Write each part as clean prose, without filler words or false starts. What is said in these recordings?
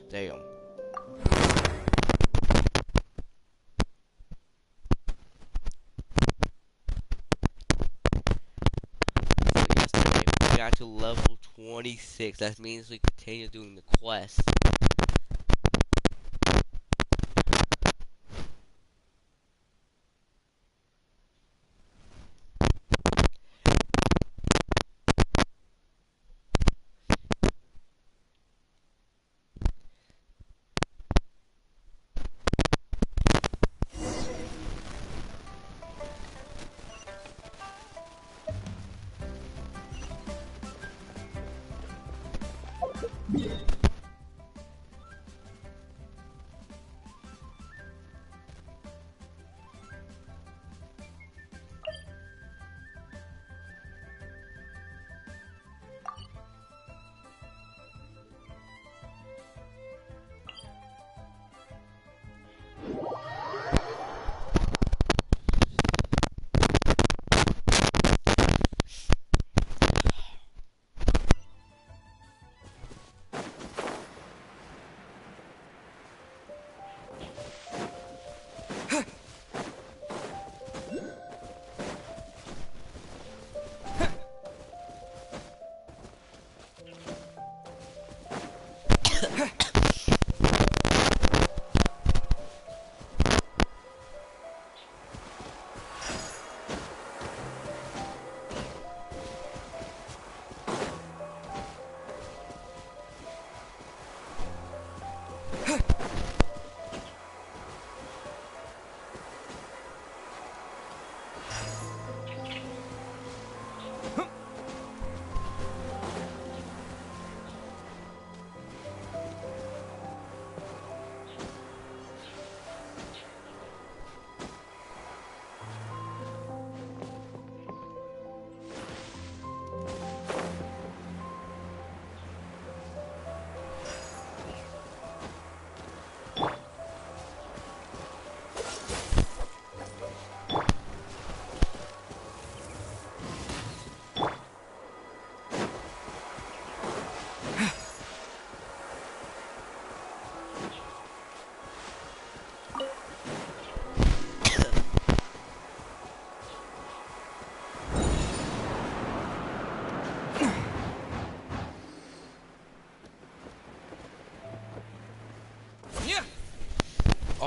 Damn. So yesterday we got to level 26. That means we continue doing the quest.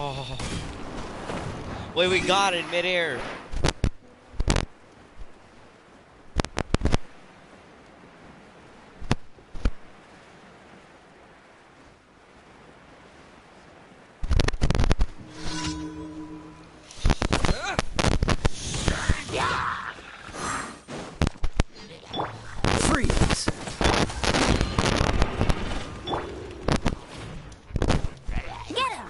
Oh. Wait, we got it midair. Freeze! Get him!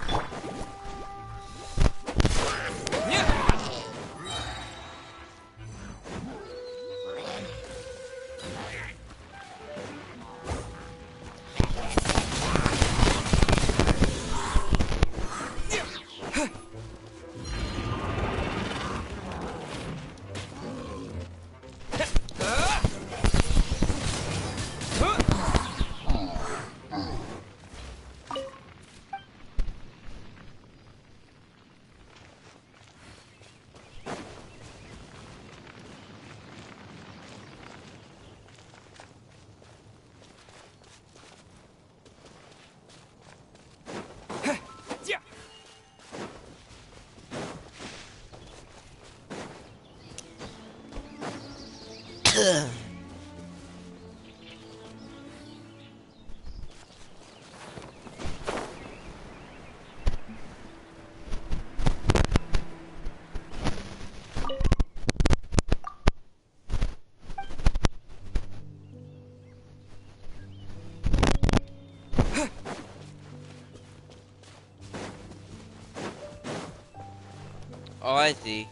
Oh, I see.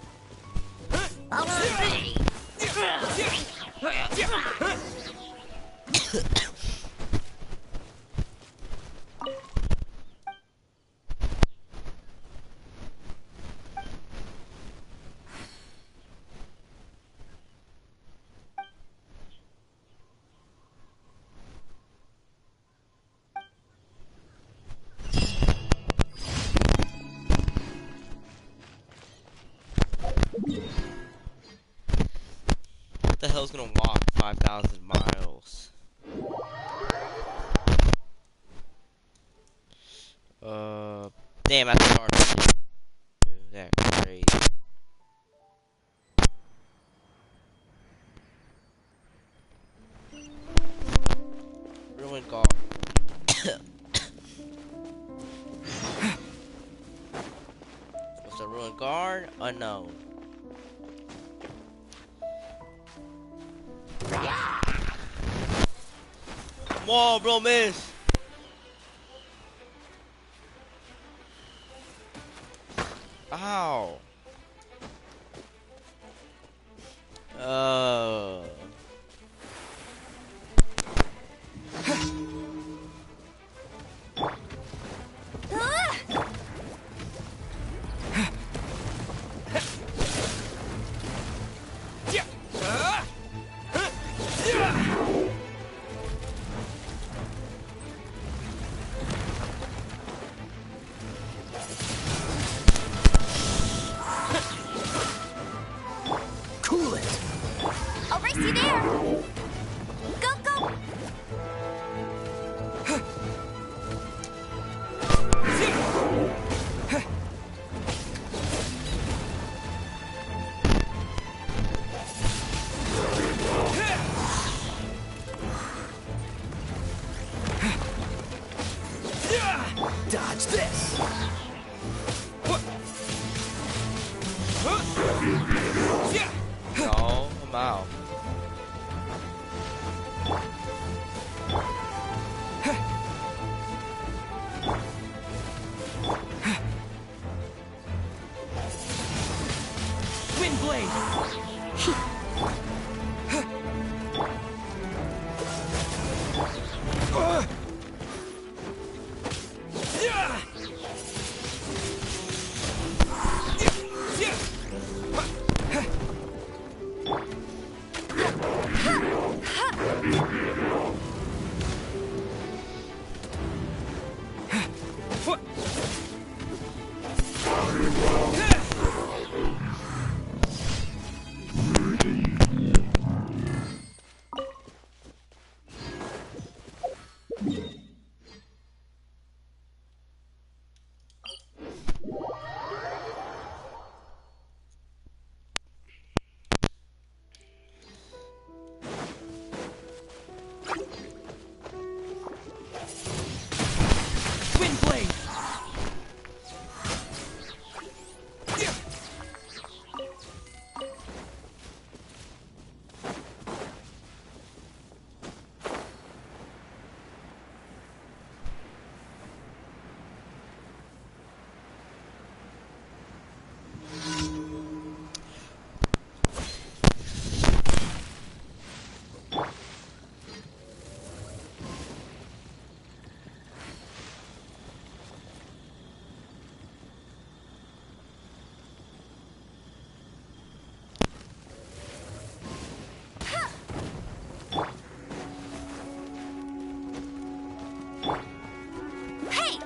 I was gonna walk 5,000 miles. Damn, I started. That's crazy. Ruined guard. What's a ruined guard? Unknown. Come on, bro, miss. Ow. Oh. Cool it. I'll race you there. Go, go. Dodge this! No, I'm out. Wind blade! Wind blade! Hey!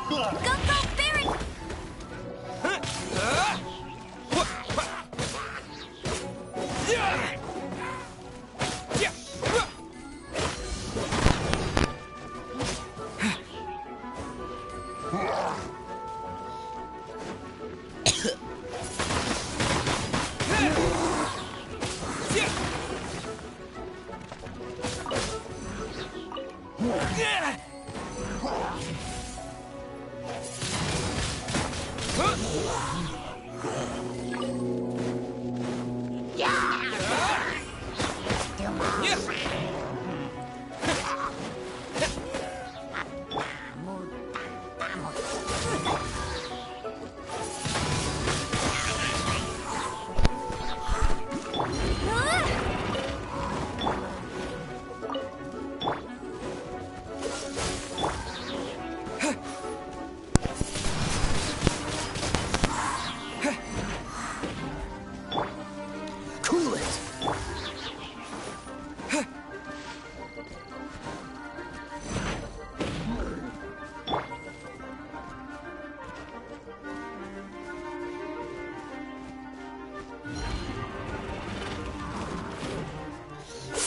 Go, go, Baron!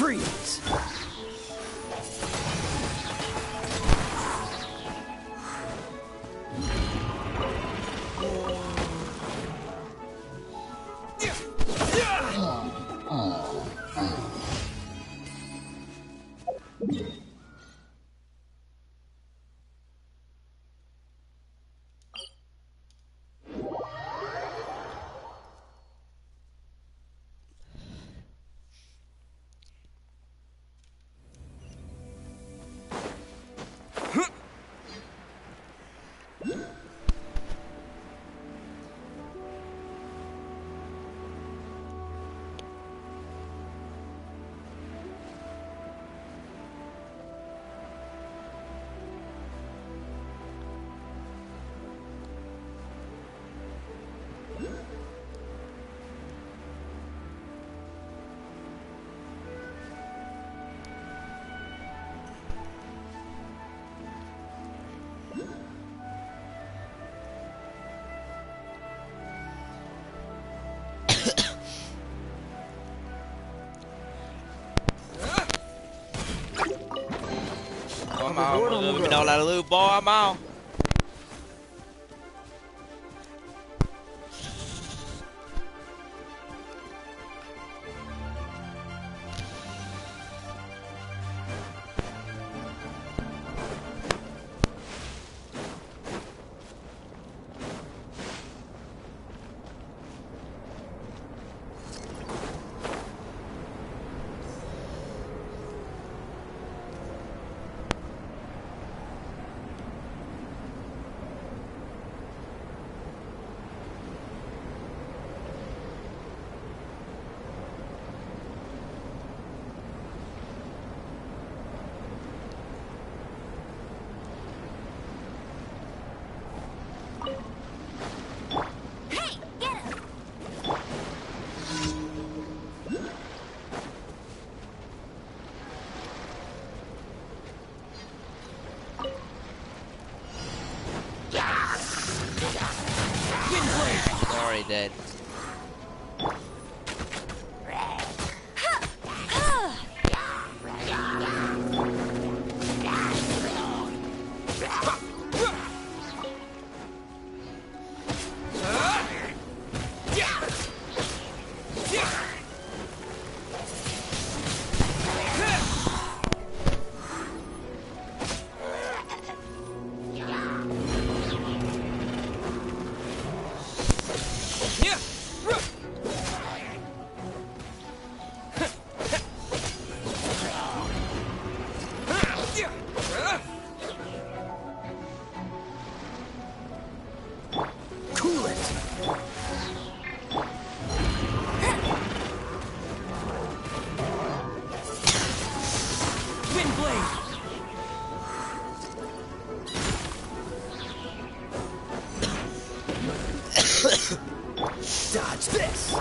Freeze! I'm out. Give me all that loot, boy. I'm out. Hey, get him! Wind blade! Already dead. Cool it! Wind blade! Dodge this!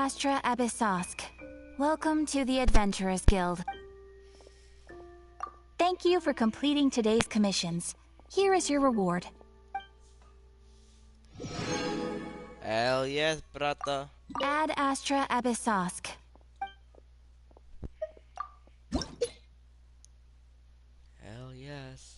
Astra Abyssosk. Welcome to the Adventurers Guild. Thank you for completing today's commissions. Here is your reward. Hell yes, brother. Ad Astra Abyssosk. Hell yes.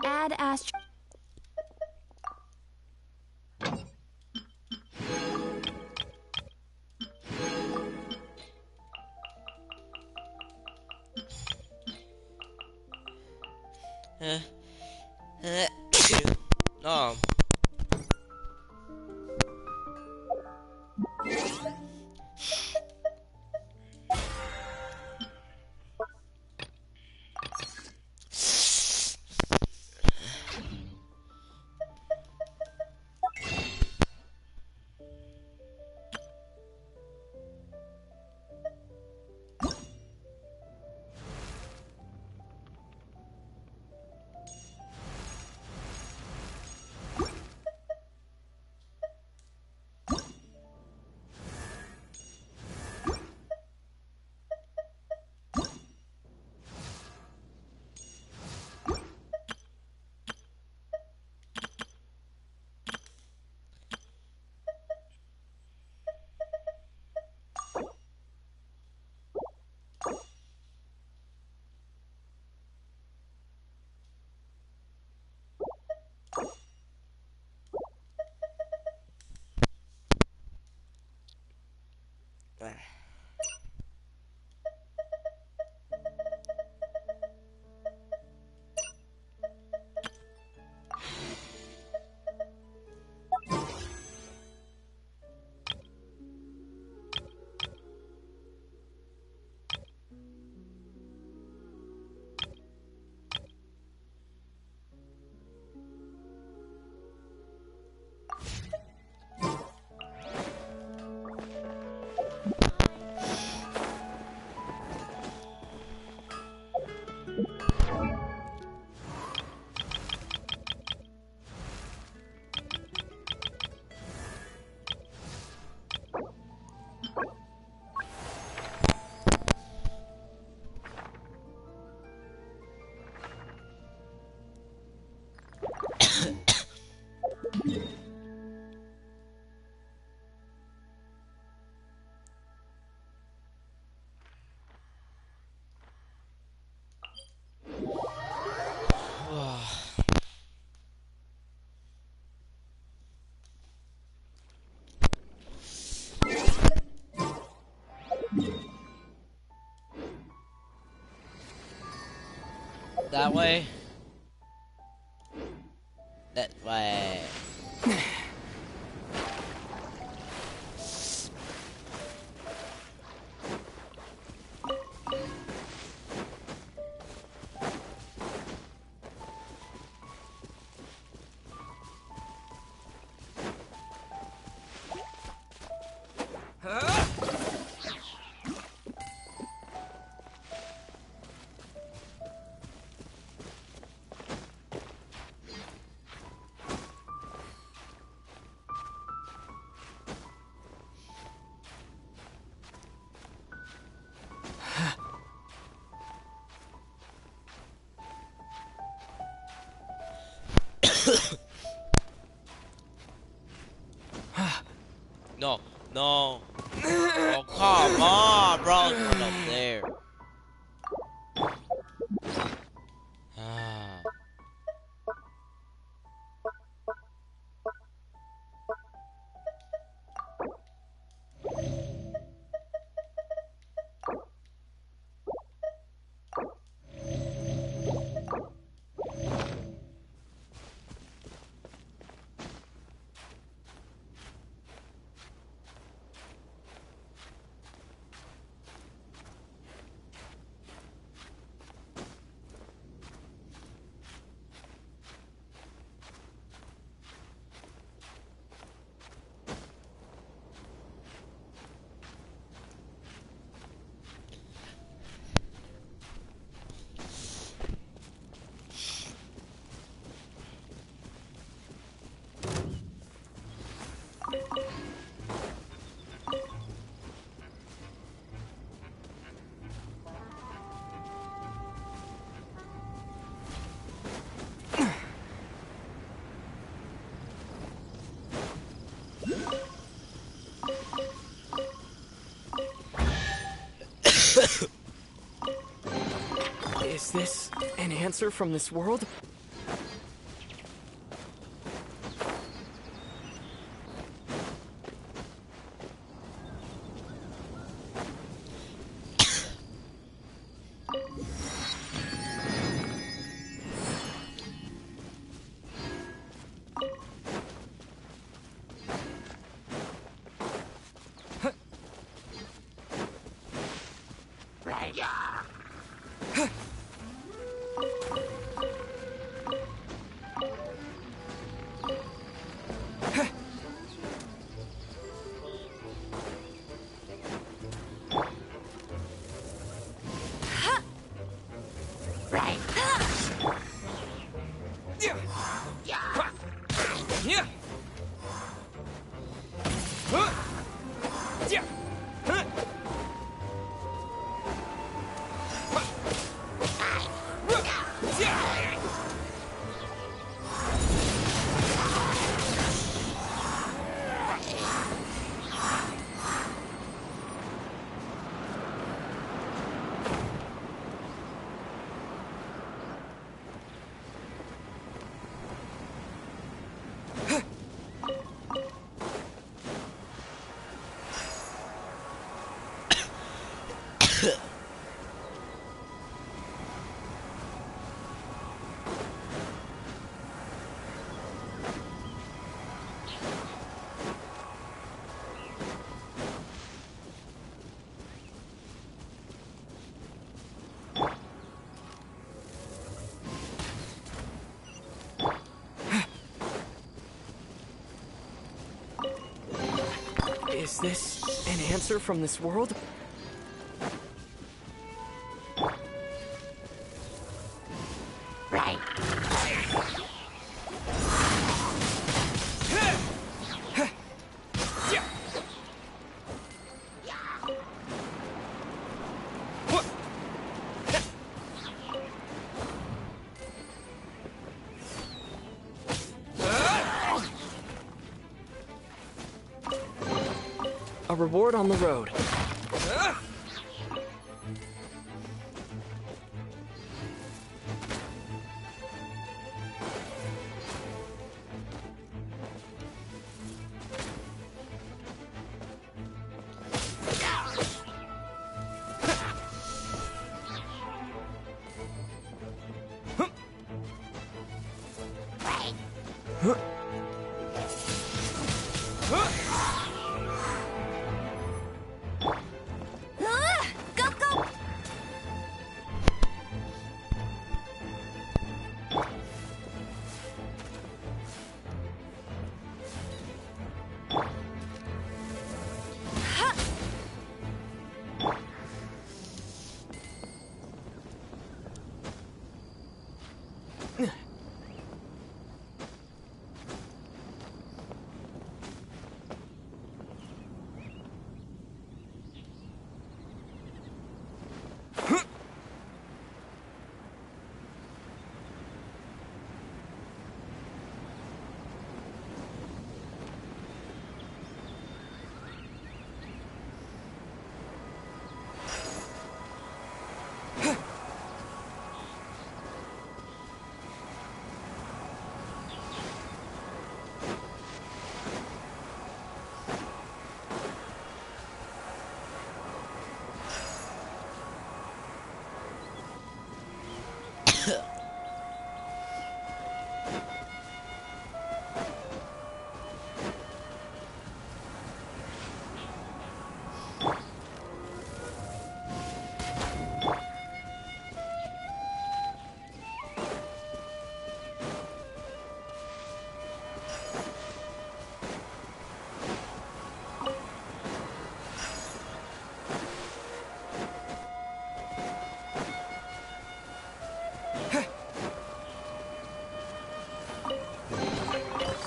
Ad Astra. No. That way. That way. No, no. Oh, come on, bro. It's going up there. Ah. Is this an answer from this world? Is this an answer from this world? A reward on the road. Go, go!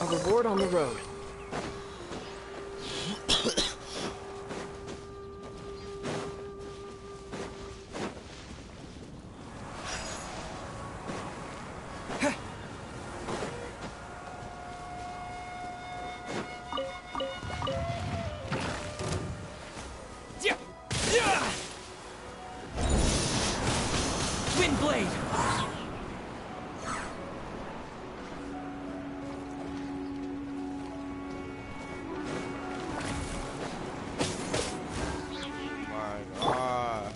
A reward on the road. Wind Blade! My God.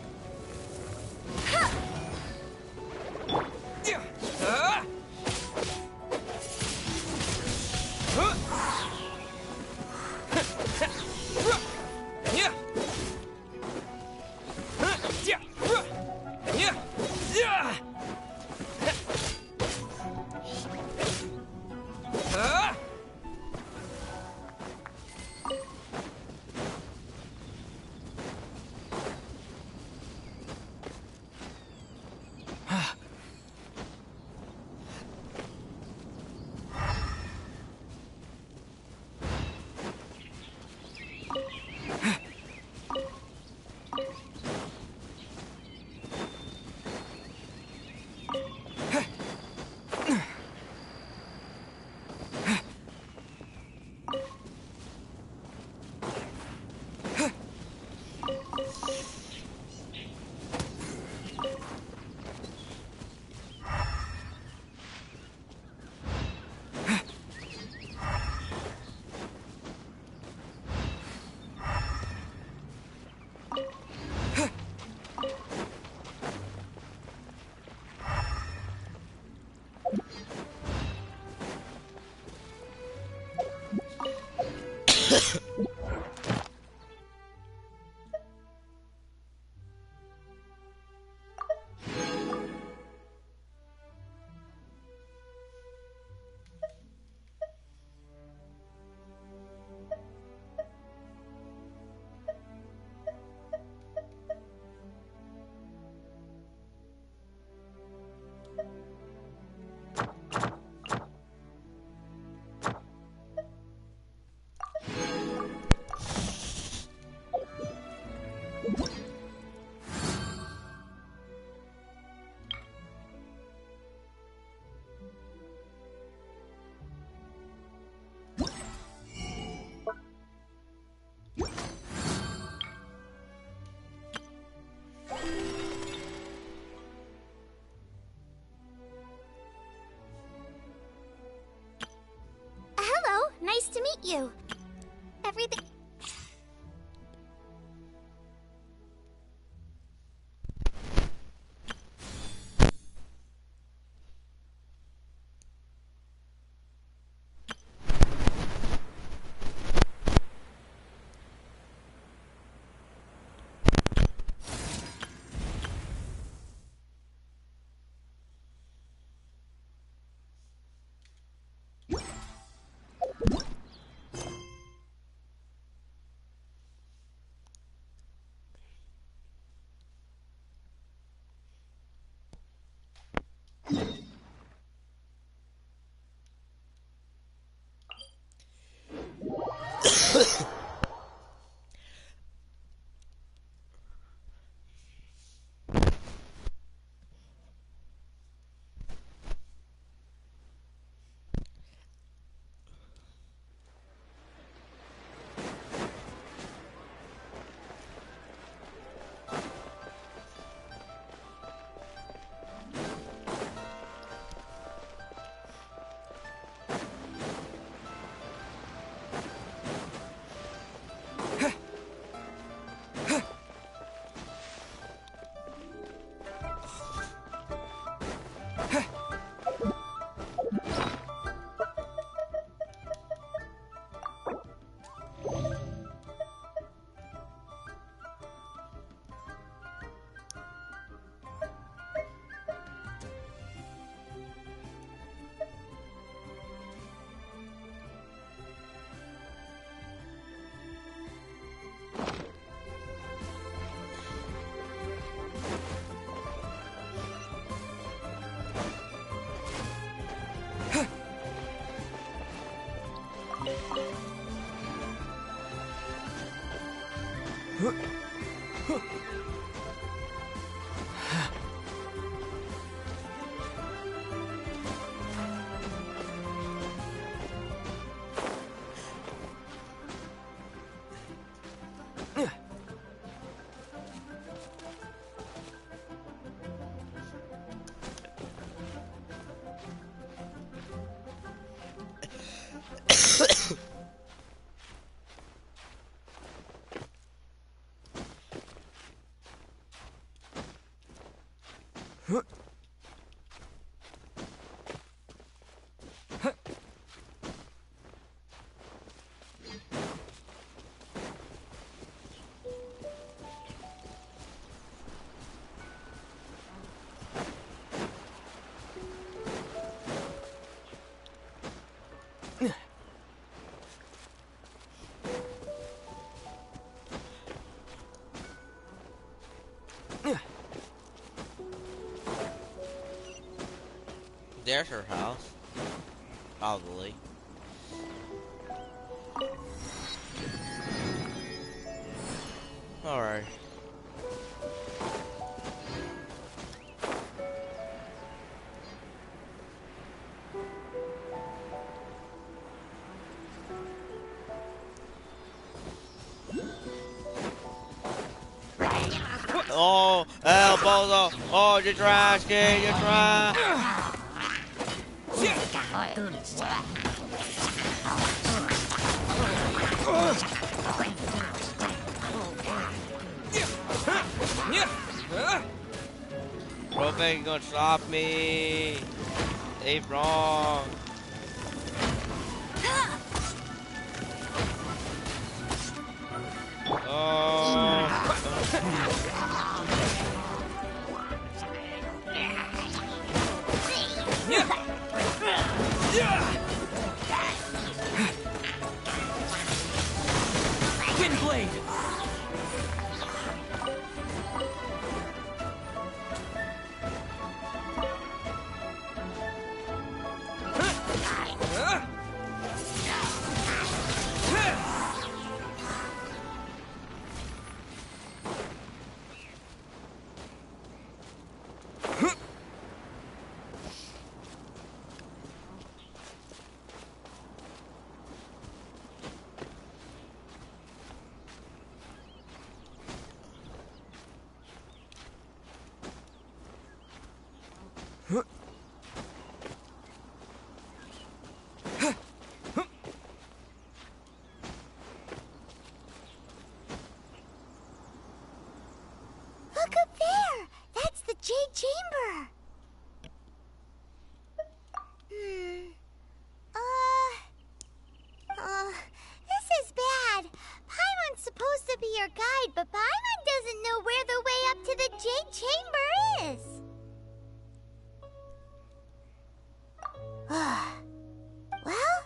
Hello, nice to meet you. Everything. There's her house. Probably. Alright. Oh, elbows! Oh, you're trash, kid, you're trash! Rope ain't gonna stop me. They wrong. Wind blade. Look up there! That's the Jade Chamber! This is bad. Paimon's supposed to be your guide, but Paimon doesn't know where the way up to the Jade Chamber is. Well,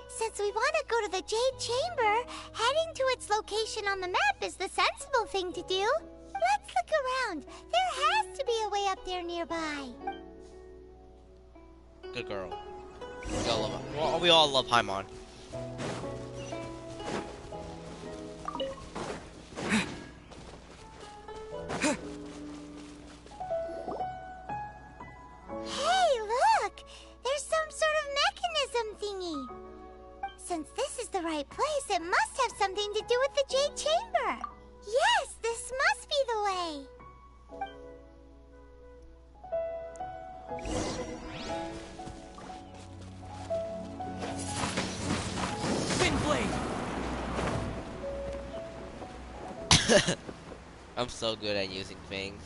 since we want to go to the Jade Chamber, heading to its location on the map is the sensible thing to do. Let's look around. There has to be a way up there nearby. Good girl. We all love Paimon. Hey, look! There's some sort of mechanism thingy. Since this is the right place, it must have something to do with the Jade Chamber. Yes, this must be the way. Wind blade. I'm so good at using things.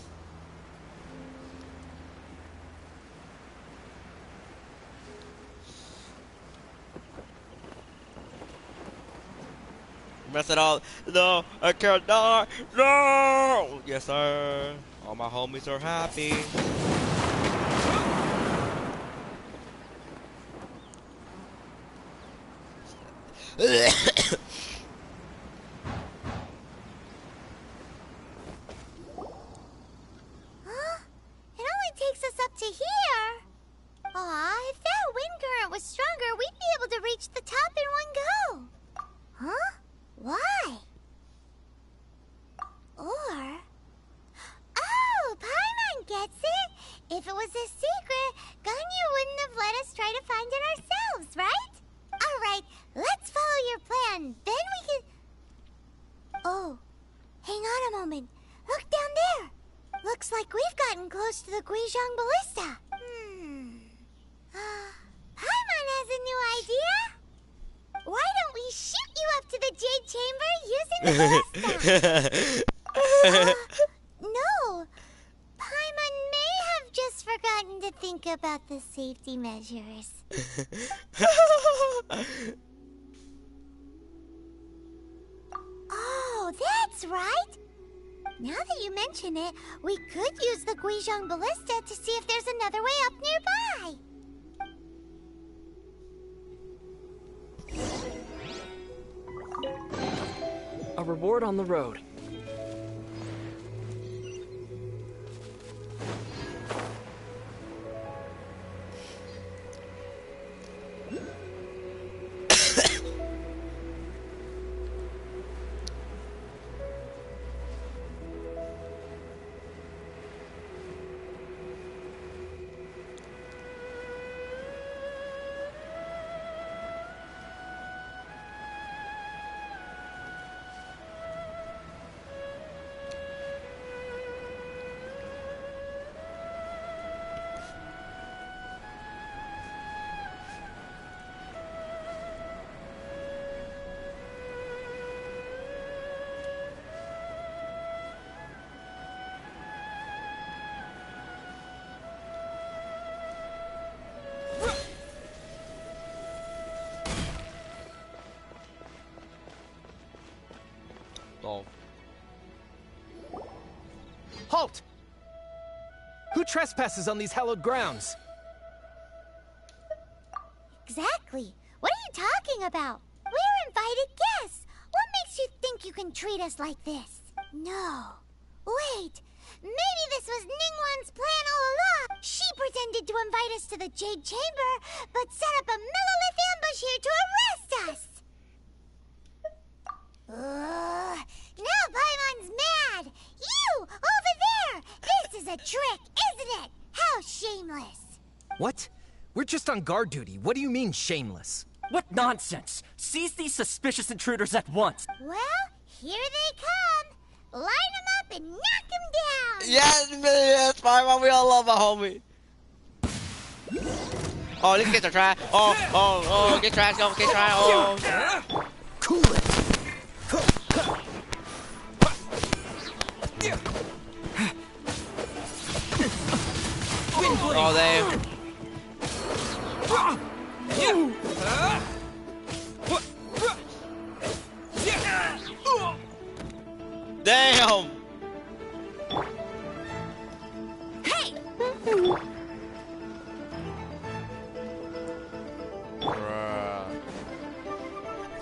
Mess it up. No, I can't die. No! Yes, sir. All my homies are happy. Huh? It only takes us up to here. Aw, if that wind current was stronger, we'd be able to reach the top in one go. Huh? Why? Or... Oh, Paimon gets it! If it was a secret, Ganyu wouldn't have let us try to find it ourselves, right? Alright, let's follow your plan. Then we can... Oh, hang on a moment. Look down there. Looks like we've gotten close to the Guizhong Ballista. Paimon has a new idea. Why don't we shoot you up to the Jade Chamber using the ballista? No. Paimon may have just to think about the safety measures. Oh, that's right! Now that you mention it, we could use the Guizhong Ballista to see if there's another way up nearby. A reward on the road. Oh. Halt! Who trespasses on these hallowed grounds? Exactly. What are you talking about? We're invited guests. What makes you think you can treat us like this? No. Wait. Maybe this was Ningguang's plan all along. She pretended to invite us to the Jade Chamber, but set up a Millilith ambush here to arrest us. Now Paimon's mad! You! Over there! This is a trick, isn't it? How shameless! What? We're just on guard duty. What do you mean, shameless? What nonsense! Seize these suspicious intruders at once! Well, here they come! Line them up and knock them down! Yes, yes, Paimon, we all love our homie. Oh, let's get the trash. Oh, get trash, go, get trash. Oh. Cool it! Oh, there. Damn! Hey!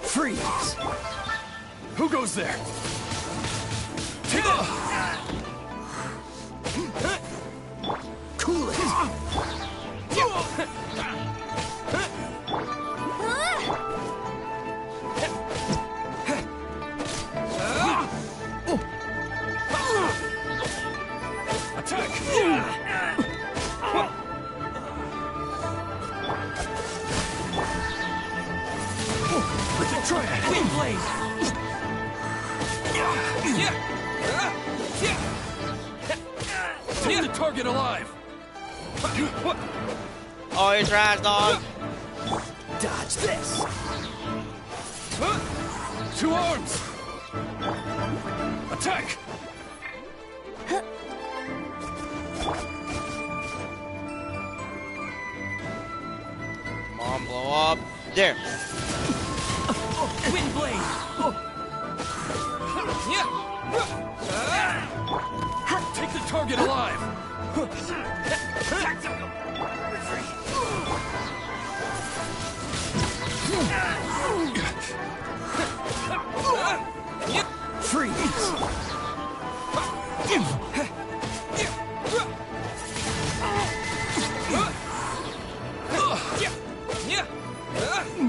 Freeze! Who goes there? Take it! Cool it! Attack! Let it try it! Wind blade! Take the target alive! Oh, you trash, dog. Dodge this! Two arms! Attack! Come on, blow up. There. Wind blade! Take the target alive! Freeze!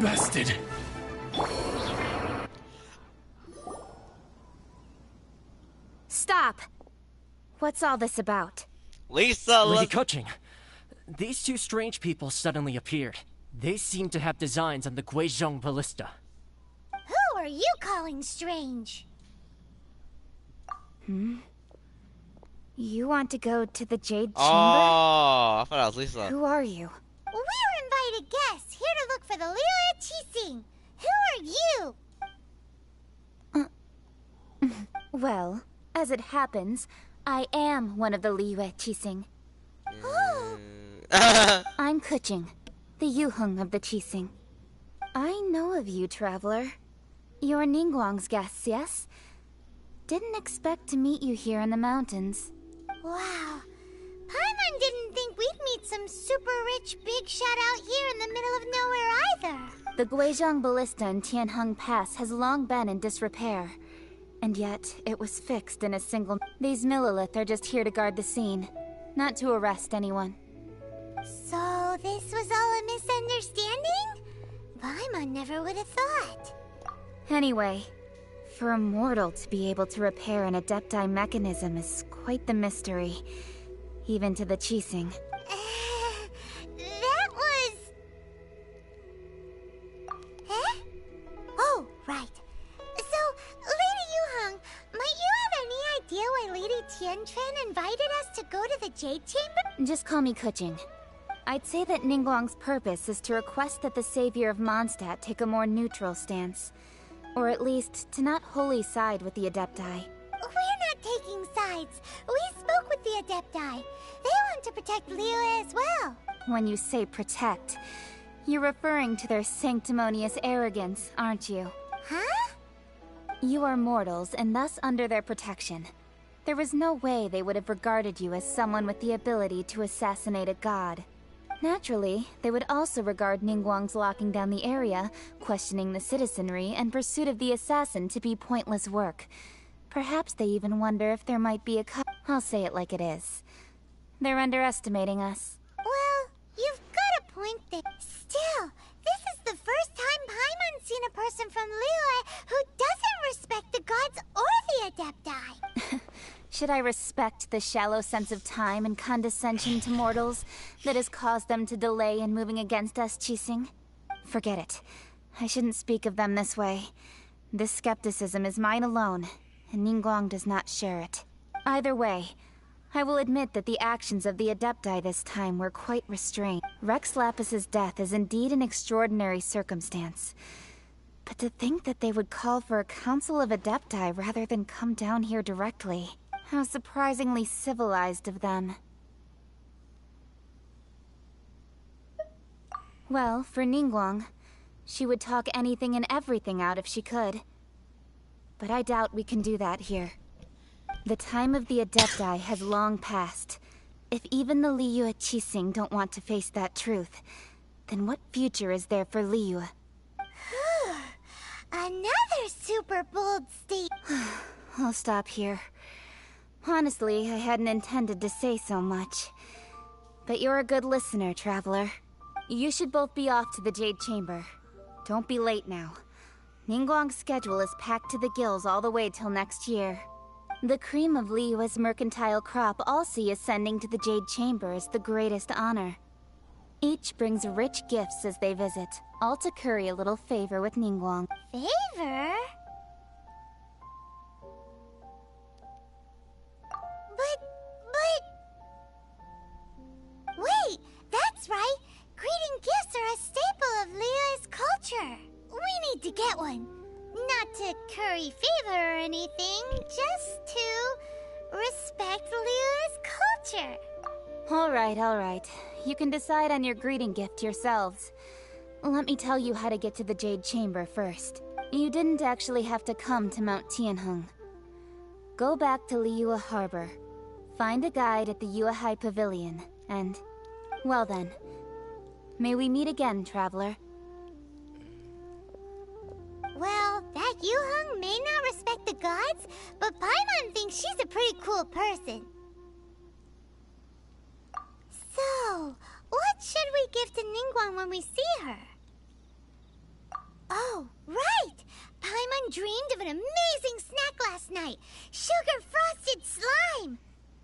Bested! Stop! What's all this about? Lisa, Lady let's... Coaching, these two strange people suddenly appeared. They seem to have designs on the Guizhong Ballista. Who are you calling strange? You want to go to the Jade Chamber? Oh, I thought that was Lisa. Who are you? We're invited guests here to look for the Liyue Qixing. Who are you? Well, as it happens, I am one of the Liyue Qixing. Oh, I'm Kuching, the Yuheng of the Qixing. I know of you, traveler. You're Ningguang's guests, yes? Didn't expect to meet you here in the mountains. Wow. Paimon didn't think we'd meet some super rich big shot out here in the middle of nowhere either. The Guizhong Ballista in Tianheng Pass has long been in disrepair. And yet, it was fixed in a single... These Millilith are just here to guard the scene, not to arrest anyone. So this was all a misunderstanding? Paimon never would have thought. Anyway, for a mortal to be able to repair an Adepti mechanism is quite the mystery, even to the Qixing. That was... Eh? Oh, right. So, Lady Yuheng, might you have any idea why Lady Tianquan invited us to go to the Jade Chamber? Just call me Kuching. I'd say that Ningguang's purpose is to request that the savior of Mondstadt take a more neutral stance. Or at least, to not wholly side with the Adepti. We're not taking sides. We spoke with the Adepti. They want to protect Liyue as well. When you say protect, you're referring to their sanctimonious arrogance, aren't you? Huh? You are mortals, and thus under their protection. There was no way they would have regarded you as someone with the ability to assassinate a god. Naturally, they would also regard Ningguang's locking down the area, questioning the citizenry, and pursuit of the assassin to be pointless work. Perhaps they even wonder if there might be a I'll say it like it is. They're underestimating us. Well, you've got a point there. Still, this is the first time Paimon's seen a person from Liyue who doesn't respect the gods or the Adepti. Should I respect the shallow sense of time and condescension to mortals that has caused them to delay in moving against us, Qixing? Forget it. I shouldn't speak of them this way. This skepticism is mine alone, and Ningguang does not share it. Either way, I will admit that the actions of the Adepti this time were quite restrained. Rex Lapis's death is indeed an extraordinary circumstance. But to think that they would call for a council of Adepti rather than come down here directly... How surprisingly civilized of them. Well, for Ningguang, she would talk anything and everything out if she could. But I doubt we can do that here. The time of the Adepti has long passed. If even the Liyue Qixing don't want to face that truth, then what future is there for Liyue? Another super bold statement. I'll stop here. Honestly, I hadn't intended to say so much. But you're a good listener, traveler. You should both be off to the Jade Chamber. Don't be late now. Ningguang's schedule is packed to the gills all the way till next year. The cream of Liyue's mercantile crop all see ascending to the Jade Chamber as the greatest honor. Each brings rich gifts as they visit, all to curry a little favor with Ningguang. Favor? Wait, that's right! Greeting gifts are a staple of Liyue's culture. We need to get one. Not to curry favor or anything, just to respect Liyue's culture. Alright. You can decide on your greeting gift yourselves. Let me tell you how to get to the Jade Chamber first. You didn't actually have to come to Mount Tianheng. Go back to Liyue Harbor. Find a guide at the Yuehai Pavilion, and... Well then. May we meet again, traveler. Well, that Yuheng may not respect the gods, but Paimon thinks she's a pretty cool person. So, what should we give to Ningguang when we see her? Oh, right! Paimon dreamed of an amazing snack last night. Sugar-frosted slime!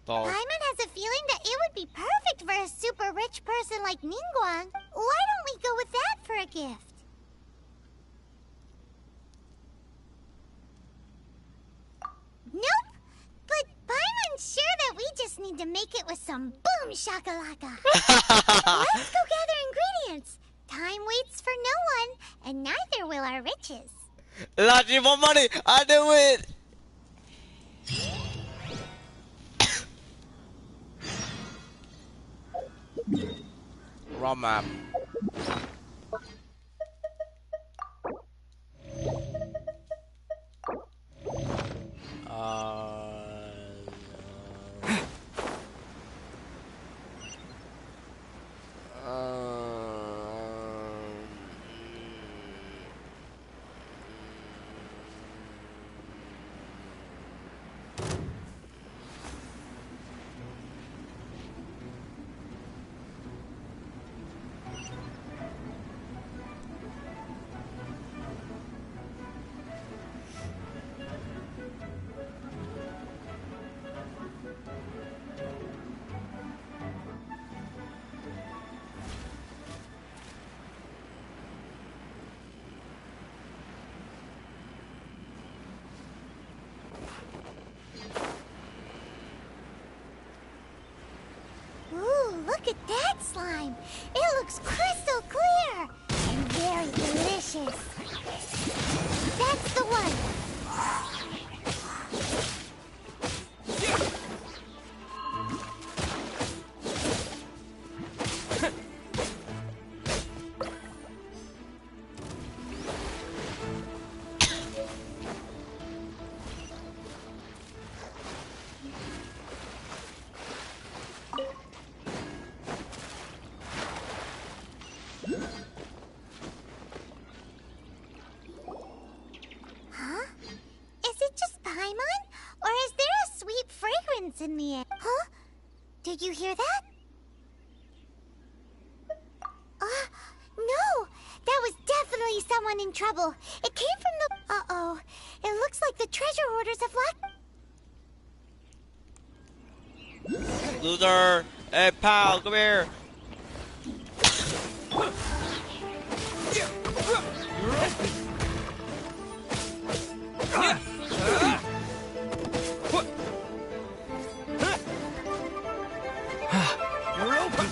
Balls. Paimon has a feeling that it would be perfect for a super rich person like Ningguang. Why don't we go with that for a gift? Nope! But Paimon's sure that we just need to make it with some boom shakalaka. Let's go gather ingredients. Time waits for no one, and neither will our riches. Lots more money. I do it. raw map. Ooh, look at that slime. It looks crystal clear and very delicious. That's the one. Huh? Is it just Paimon? Or is there a sweet fragrance in the air? Huh? Did you hear that? No! That was definitely someone in trouble. It came from the... Uh-oh. It looks like the treasure hoarders have locked... Loser! Hey, pal, come here! You're open.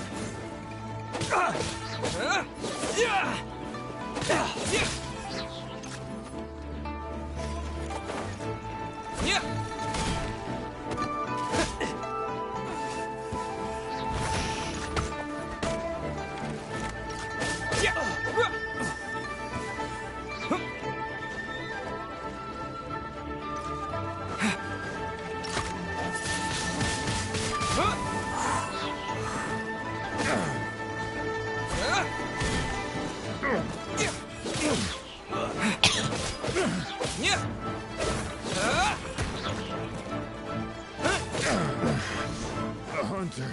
A hunter.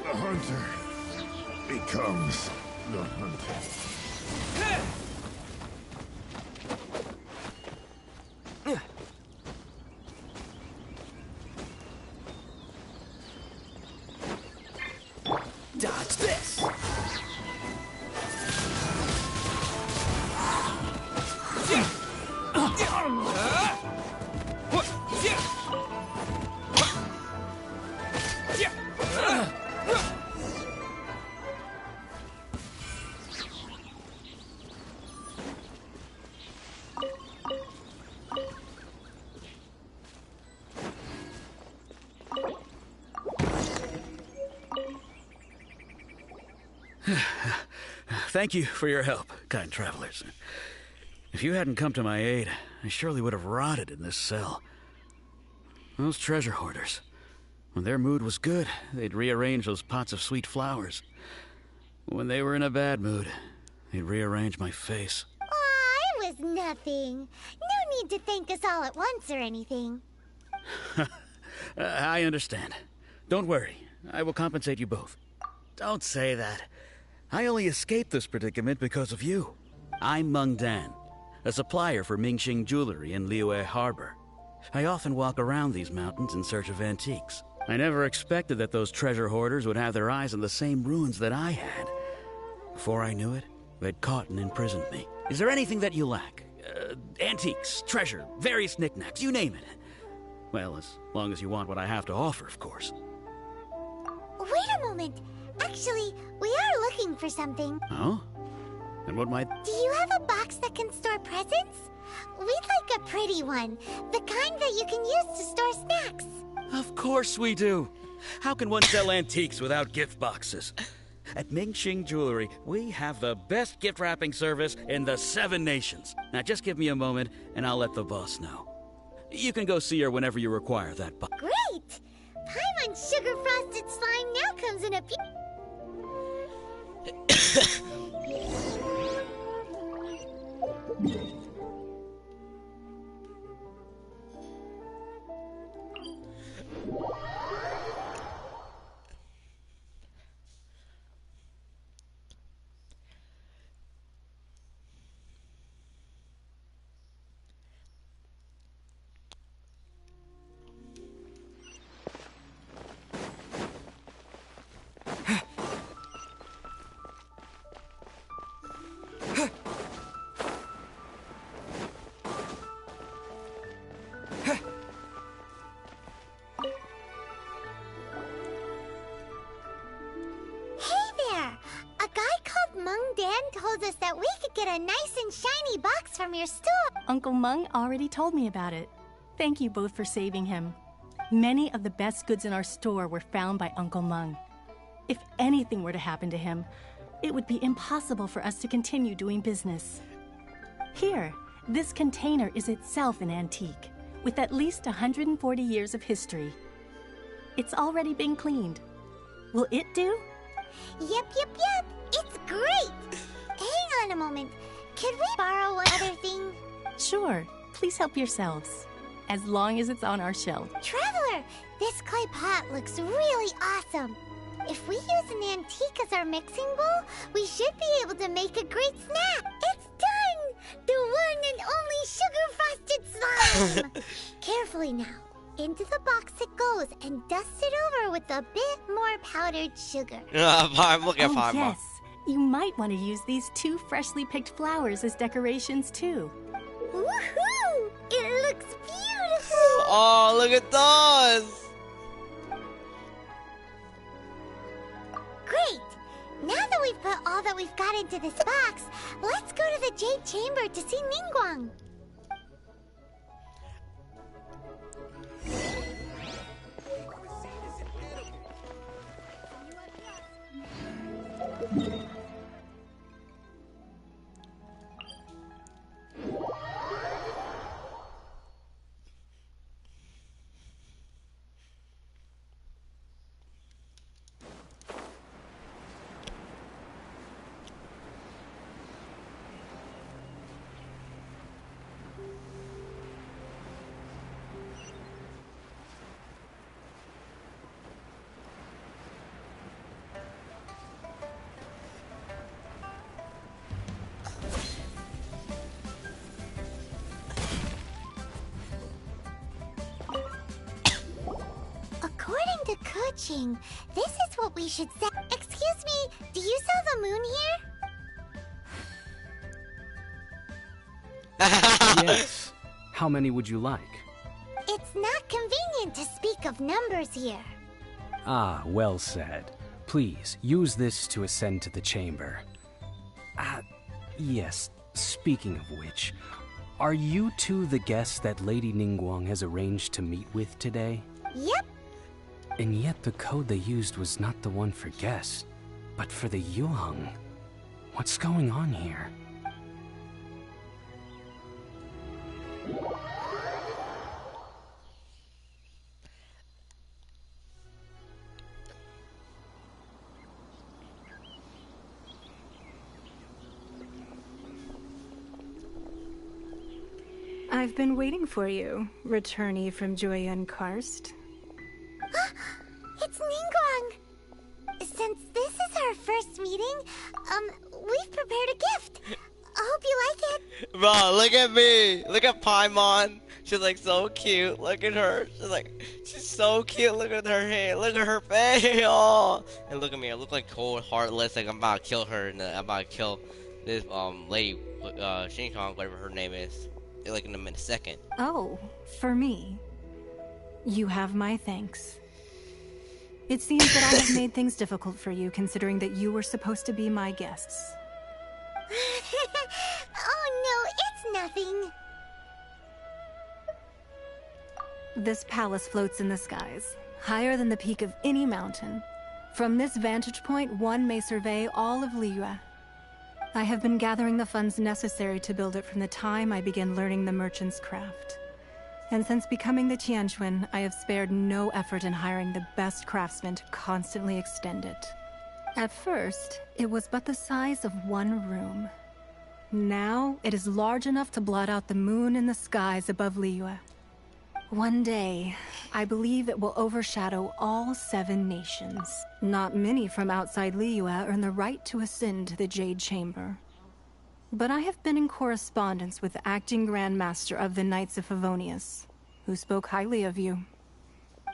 The hunter becomes the hunted. Dodge this. Thank you for your help, kind travelers. If you hadn't come to my aid, I surely would have rotted in this cell. Those treasure hoarders, when their mood was good, they'd rearrange those pots of sweet flowers. When they were in a bad mood, they'd rearrange my face. Aw, it was nothing. No need to thank us all at once or anything. I understand. Don't worry, I will compensate you both. Don't say that. I only escaped this predicament because of you. I'm Meng Dan, a supplier for Mingxing Jewelry in Liyue Harbor. I often walk around these mountains in search of antiques. I never expected that those treasure hoarders would have their eyes on the same ruins that I had. Before I knew it, they'd caught and imprisoned me. Is there anything that you lack? Antiques, treasure, various knickknacks, you name it. Well, as long as you want what I have to offer, of course. Wait a moment. Actually, we are looking for something. Oh? And what might... Do you have a box that can store presents? We'd like a pretty one. The kind that you can use to store snacks. Of course we do. How can one sell antiques without gift boxes? At Mingxing Jewelry, we have the best gift wrapping service in the 7 nations. Now just give me a moment and I'll let the boss know. You can go see her whenever you require that box. Great! Paimon Sugar Frosted Slime now comes in a told us that we could get a nice and shiny box from your store. Uncle Mung already told me about it. Thank you both for saving him. Many of the best goods in our store were found by Uncle Mung. If anything were to happen to him, it would be impossible for us to continue doing business. Here, this container is itself an antique, with at least 140 years of history. It's already been cleaned. Will it do? Yep. It's great! Hang on a moment. Could we borrow one other thing? Sure. Please help yourselves. As long as it's on our shelf. Traveler, this clay pot looks really awesome. If we use an antique as our mixing bowl, we should be able to make a great snack. It's done! The one and only sugar-frosted slime! Carefully now. Into the box it goes and dust it over with a bit more powdered sugar. Look at Oh, yes. You might want to use these 2 freshly picked flowers as decorations, too. Woohoo! It looks beautiful! Oh, look at those! Great! Now that we've put all that we've got into this box, let's go to the Jade Chamber to see Ningguang. According to Kuching, this is what we should say. Excuse me, do you sell the moon here? Yes. How many would you like? It's not convenient to speak of numbers here. Ah, well said. Please, use this to ascend to the chamber. Yes, speaking of which, are you two the guests that Lady Ningguang has arranged to meet with today? Yep. And yet the code they used was not the one for guests, but for the Yuheng. What's going on here? I've been waiting for you, returnee from Joyun Karst. It's Ningguang! Since this is our first meeting, we've prepared a gift. I hope you like it. Bro, look at me. Look at Paimon. She's like so cute. Look at her. She's so cute. Look at her hair. Look at her face. Oh. And look at me. I look like cold, heartless. Like I'm about to kill her. And I'm about to kill this lady, Shinkong, whatever her name is. Like in a second. Oh, for me. You have my thanks. It seems that I have made things difficult for you, considering that you were supposed to be my guests. Oh no, it's nothing. This palace floats in the skies, higher than the peak of any mountain. From this vantage point, one may survey all of Liyue. I have been gathering the funds necessary to build it from the time I began learning the merchant's craft. And since becoming the Tianquan, I have spared no effort in hiring the best craftsmen to constantly extend it. At first, it was but the size of one room. Now, it is large enough to blot out the moon in the skies above Liyue. One day, I believe it will overshadow all 7 nations. Not many from outside Liyue earn the right to ascend to the Jade Chamber. But I have been in correspondence with the acting Grand Master of the Knights of Favonius, who spoke highly of you.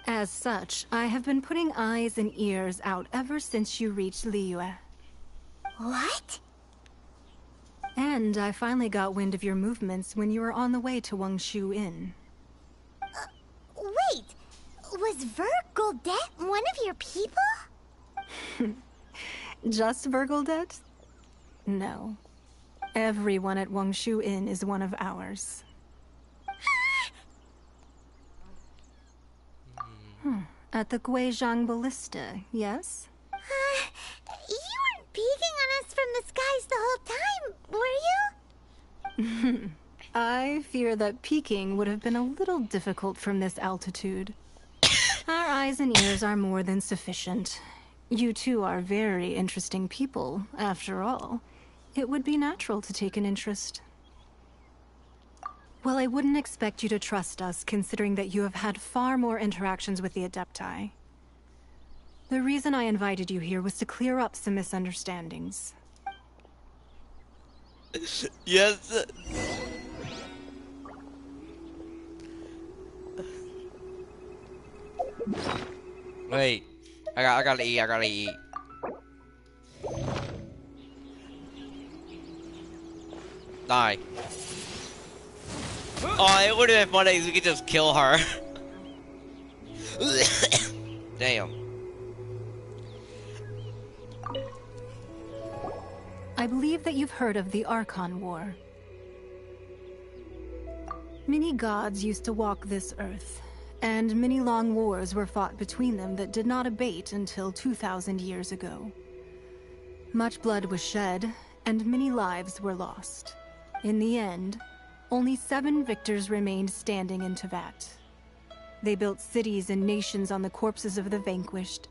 As such, I have been putting eyes and ears out ever since you reached Liyue. What? And I finally got wind of your movements when you were on the way to Wangshu Inn. Wait, was Vergoldet one of your people? Just Vergoldet? No. Everyone at Wangshu Inn is one of ours. At the Guizhang Ballista, yes? You weren't peeking on us from the skies the whole time, were you? I fear that peeking would have been a little difficult from this altitude. Our eyes and ears are more than sufficient. You two are very interesting people, after all. It would be natural to take an interest. Well, I wouldn't expect you to trust us, considering that you have had far more interactions with the Adepti. The reason I invited you here was to clear up some misunderstandings. Yes. Wait, I gotta eat. Die. Oh, it would have been funny if we could just kill her. Damn. I believe that you've heard of the Archon War. Many gods used to walk this earth, and many long wars were fought between them that did not abate until 2,000 years ago. Much blood was shed, and many lives were lost. In the end, only 7 victors remained standing in Tevat. They built cities and nations on the corpses of the vanquished,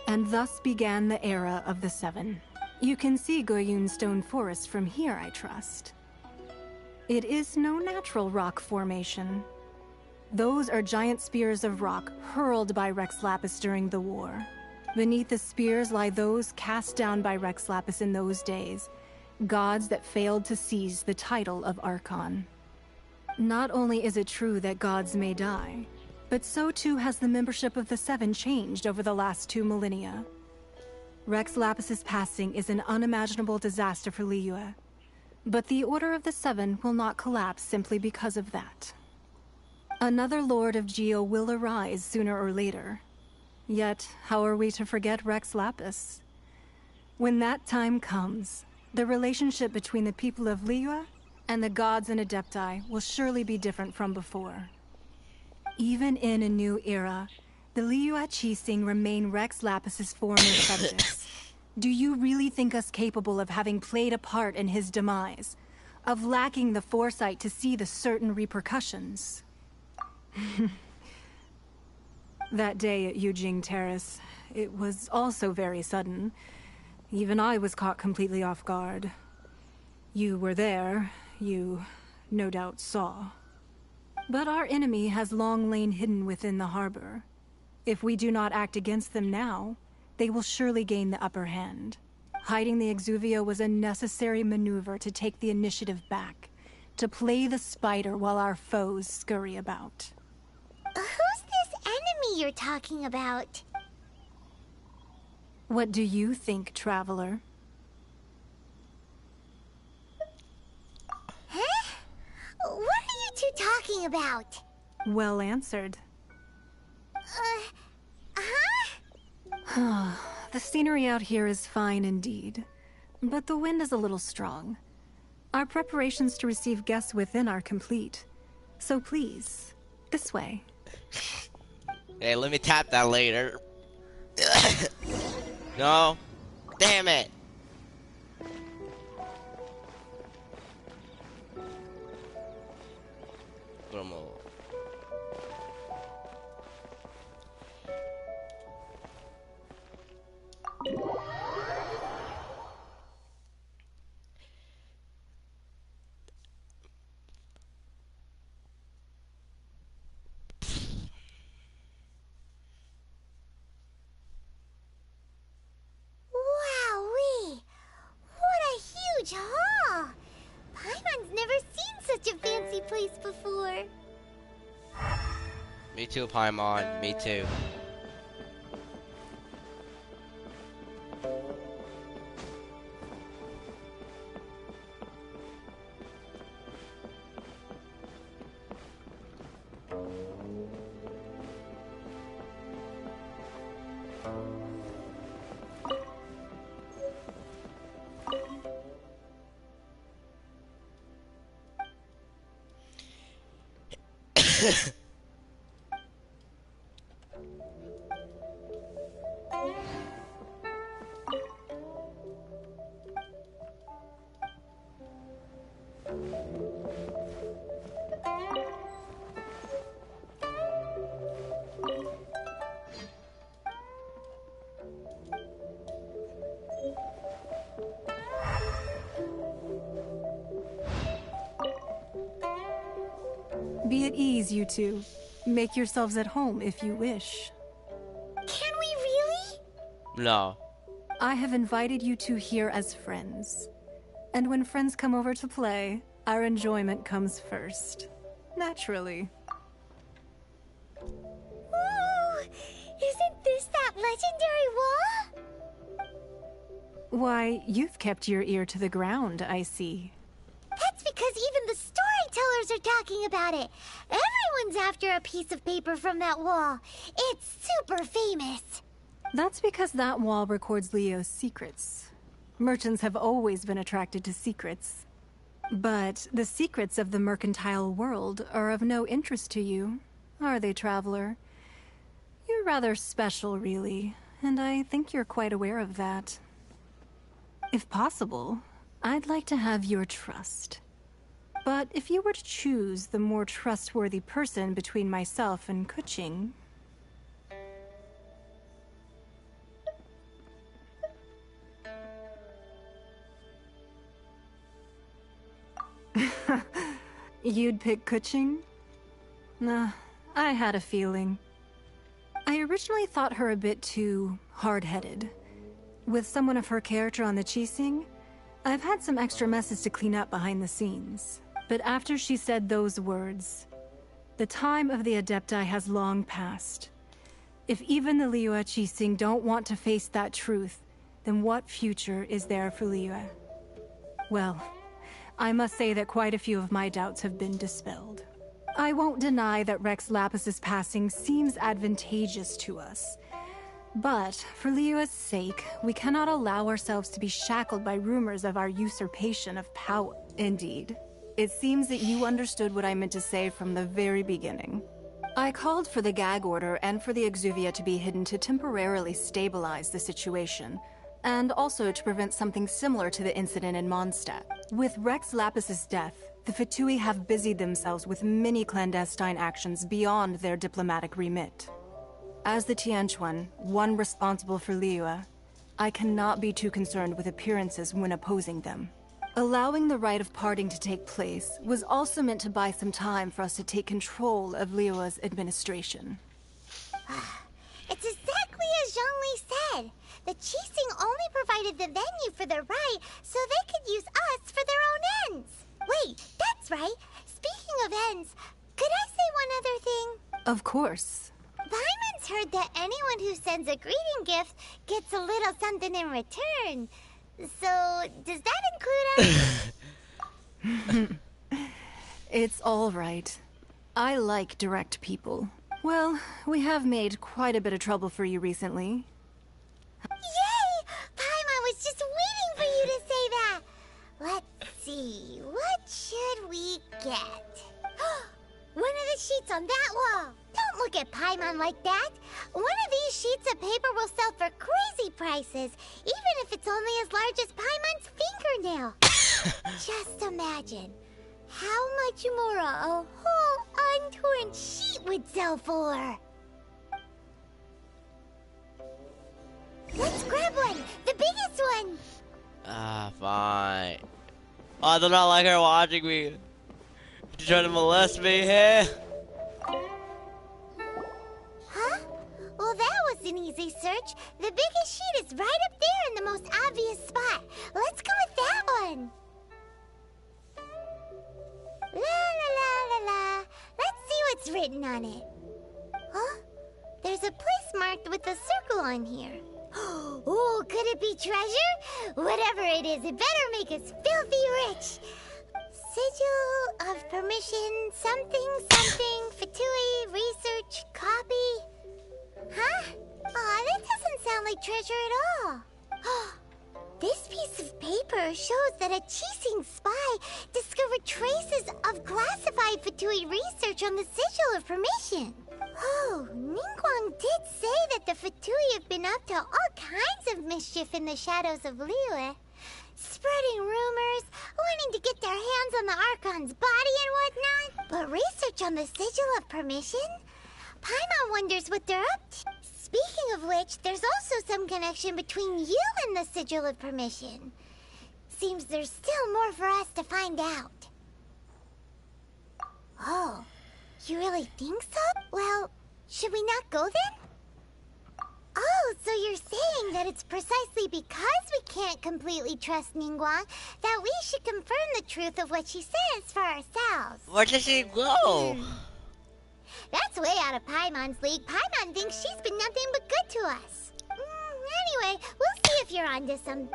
and thus began the era of the 7. You can see Goyun Stone Forest from here, I trust. It is no natural rock formation. Those are giant spears of rock hurled by Rex Lapis during the war. Beneath the spears lie those cast down by Rex Lapis in those days, gods that failed to seize the title of Archon. Not only is it true that gods may die, but so too has the membership of the 7 changed over the last 2 millennia. Rex Lapis's passing is an unimaginable disaster for Liyue, but the Order of the 7 will not collapse simply because of that. Another Lord of Geo will arise sooner or later. Yet, how are we to forget Rex Lapis? When that time comes, the relationship between the people of Liyue and the gods and Adepti will surely be different from before. Even in a new era, the Liyue Qixing remain Rex Lapis's former subjects. Do you really think us capable of having played a part in his demise? Of lacking the foresight to see the certain repercussions? That day at Yujing Terrace, it was also very sudden. Even I was caught completely off guard. You were there, you no doubt saw. But our enemy has long lain hidden within the harbor. If we do not act against them now, they will surely gain the upper hand. Hiding the Exuvia was a necessary maneuver to take the initiative back, to play the spider while our foes scurry about. Who's this enemy you're talking about? What do you think, Traveler? Huh? What are you two talking about? Well answered. The scenery out here is fine indeed, but the wind is a little strong. Our preparations to receive guests within are complete. So please, this way. Hey, let me tap that later. No. Damn it. Como. Wowee! What a huge hall! Paimon's never seen such a fancy place before. Me too, Paimon. Me too. Be at ease, you two. Make yourselves at home if you wish. Can we really? No. I have invited you two here as friends. And when friends come over to play, our enjoyment comes first. Naturally. Ooh! Isn't this that legendary wall? Why, you've kept your ear to the ground, I see. That's because even the storytellers are talking about it. Everyone's after a piece of paper from that wall. It's super famous. That's because that wall records Leo's secrets. Merchants have always been attracted to secrets. But the secrets of the mercantile world are of no interest to you, are they, traveler? You're rather special, really, and I think you're quite aware of that. If possible, I'd like to have your trust. But if you were to choose the more trustworthy person between myself and Kuching... You'd pick Kuching? Nah, I had a feeling. I originally thought her a bit too hard-headed. With someone of her character on the Qixing, I've had some extra messes to clean up behind the scenes. But after she said those words, the time of the Adepti has long passed. If even the Liyue Qixing don't want to face that truth, then what future is there for Liyue? Well, I must say that quite a few of my doubts have been dispelled. I won't deny that Rex Lapis's passing seems advantageous to us. But, for Liyue's sake, we cannot allow ourselves to be shackled by rumors of our usurpation of power. Indeed. It seems that you understood what I meant to say from the very beginning. I called for the gag order and for the Exuvia to be hidden to temporarily stabilize the situation, and also to prevent something similar to the incident in Mondstadt. With Rex Lapis's death, the Fatui have busied themselves with many clandestine actions beyond their diplomatic remit. As the Tianquan, one responsible for Liyue, I cannot be too concerned with appearances when opposing them. Allowing the rite of parting to take place was also meant to buy some time for us to take control of Liyue's administration. It's exactly as Zhongli said. The Qixing only provided the venue for the rite so they could use us for their own ends. Wait, that's right. Speaking of ends, could I say one other thing? Of course. Paimon's heard that anyone who sends a greeting gift gets a little something in return. So, does that include us? It's all right. I like direct people. Well, we have made quite a bit of trouble for you recently. Yay! Paimon was just waiting for you to say that. Let's see, what should we get? One of the sheets on that wall. Don't Don't look at Paimon like that. One of these sheets of paper will sell for crazy prices, even if it's only as large as Paimon's fingernail. Just imagine how much more a whole untorn sheet would sell for. Let's grab one, the biggest one. Ah, fine. Oh, I do not like her watching me. You trying to molest me here? Huh? Well, that was an easy search. The biggest sheet is right up there in the most obvious spot. Let's go with that one. La la la la la. Let's see what's written on it. Huh? There's a place marked with a circle on here. Oh, could it be treasure? Whatever it is, it better make us filthy rich. Sigil of permission, something, Fatui, research, copy. Huh? Aw, that doesn't sound like treasure at all. This piece of paper shows that a Qixing spy discovered traces of classified Fatui research on the Sigil of Permission. Oh, Ningguang did say that the Fatui have been up to all kinds of mischief in the shadows of Liyue. Spreading rumors, wanting to get their hands on the Archon's body and whatnot. But research on the Sigil of Permission? Paimon wonders what they're up to. Speaking of which, there's also some connection between you and the Sigil of Permission. Seems there's still more for us to find out. Oh, you really think so? Well, should we not go then? Oh, so you're saying that it's precisely because we can't completely trust Ningguang that we should confirm the truth of what she says for ourselves. Where does she go? That's way out of Paimon's league. Paimon thinks she's been nothing but good to us. Anyway, we'll see if you're onto some.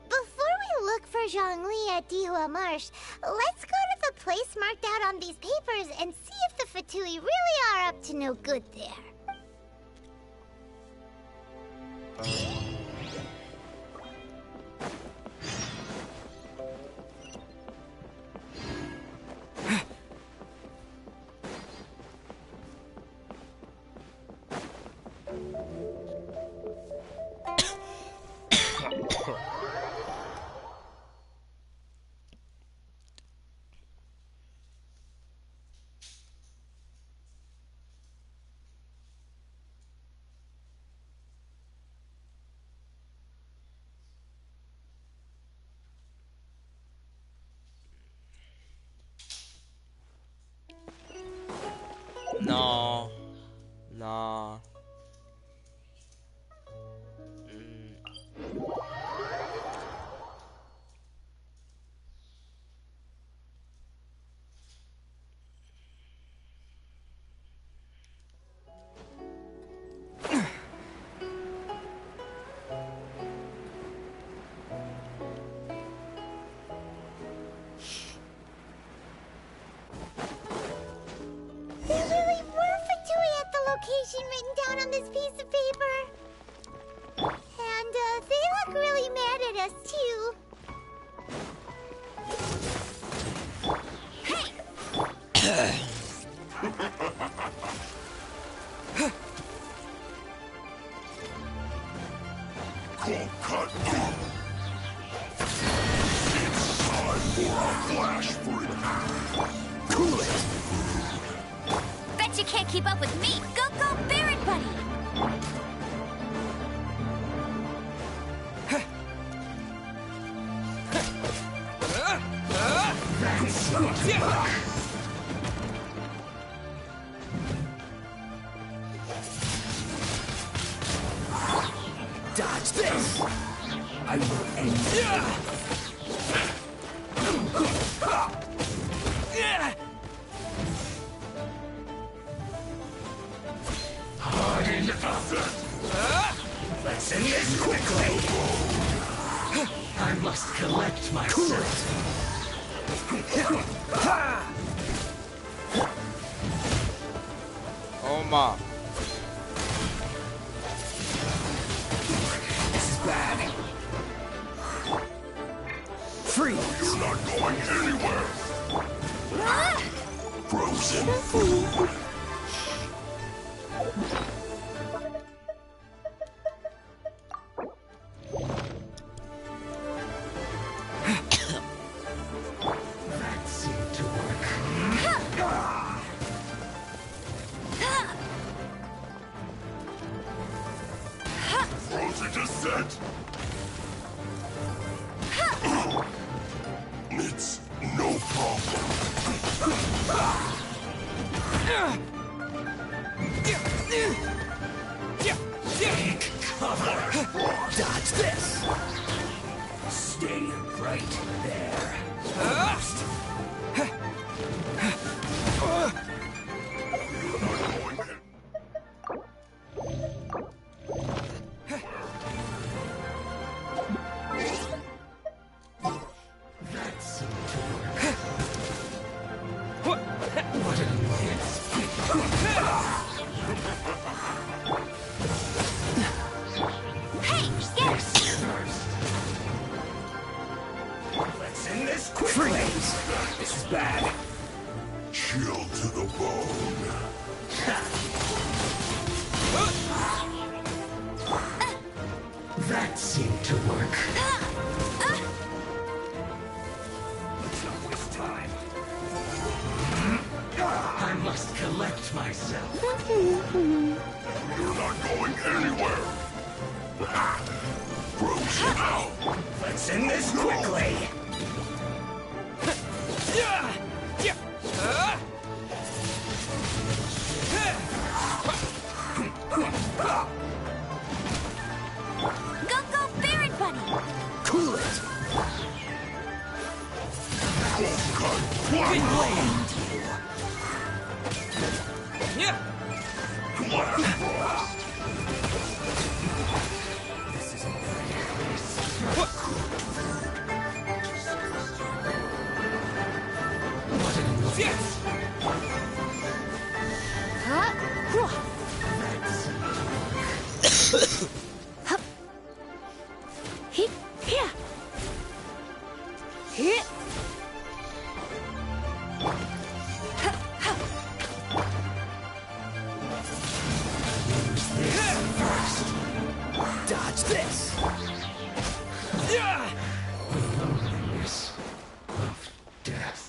Before we look for Zhongli at Dihua Marsh, let's go to the place marked out on these papers and see if the Fatui really are up to no good there. No. No. There really were Fatui at the location written down on this piece of paper. And, they look really mad at us, too. Cut. It's time for a flash freak. Cool it! Bet you can't keep up with me! Go, go, Baron Buddy! Dodge this! I will end you. Hide Let's end this quickly! I must collect myself. Oh my. This is bad. Freeze! You're not going anywhere. Frozen food. That seemed to work. Frozen descent! It's no problem. Take cover! Dodge this! Stay right there. That seemed to work. What an annoyance. Hey, get it! Let's end this quickly. Freeze. This is bad. Chill to the bone. That seemed to work. Not waste time. I must collect myself. You're not going anywhere. Frozen out. Let's end this quickly. Go, go, Baron Bunny! Cool it. Cut. Blade you. Blast Frost. This isn't fair. What an annoyance. Dodge this. The loneliness of death.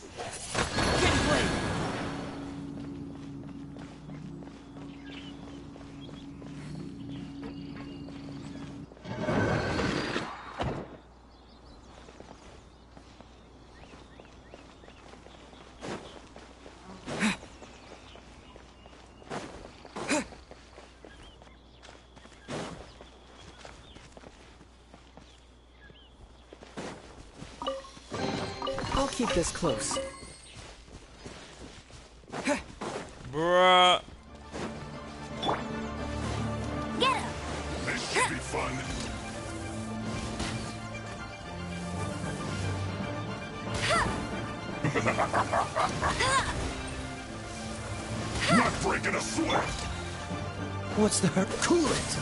I'll keep this close. Bruh. Get him! This should be fun. Not breaking a sweat. What's the hurt? Cool it.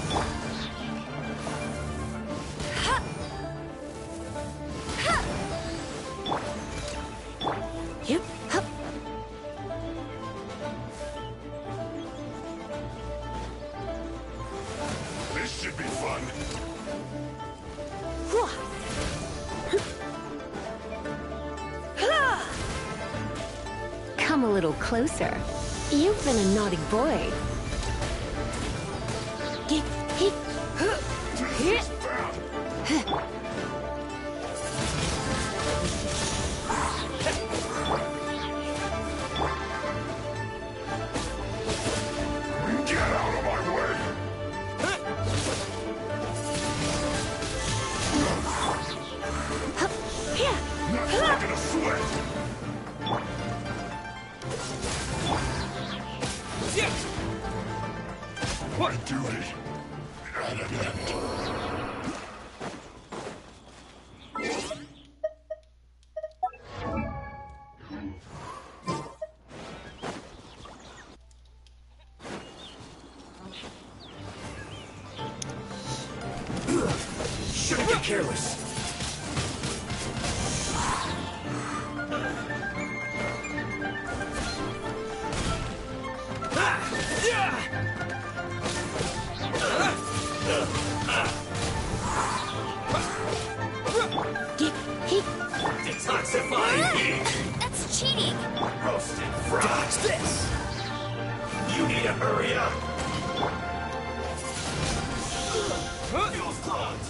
Yep. Hup. This should be fun. Come a little closer. You've been a naughty boy. This is bad. Get out of my way. Not breaking a sweat. My duty at an end. Shouldn't get careless. area! You're fucked!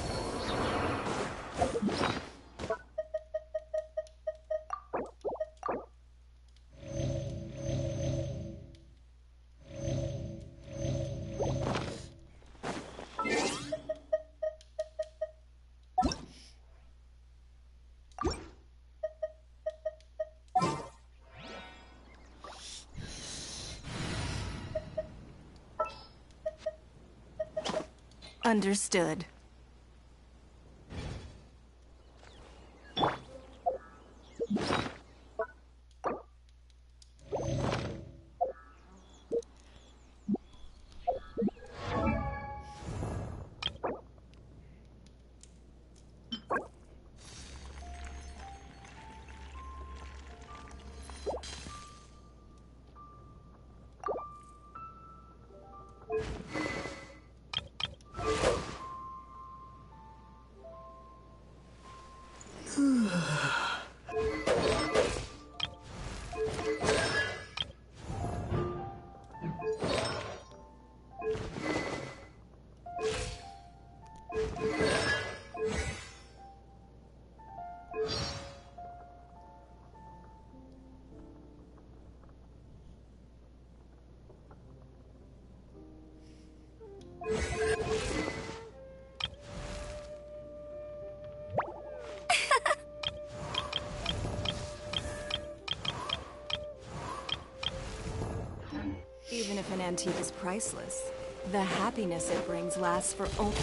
Understood. Even if an antique is priceless, the happiness it brings lasts for only...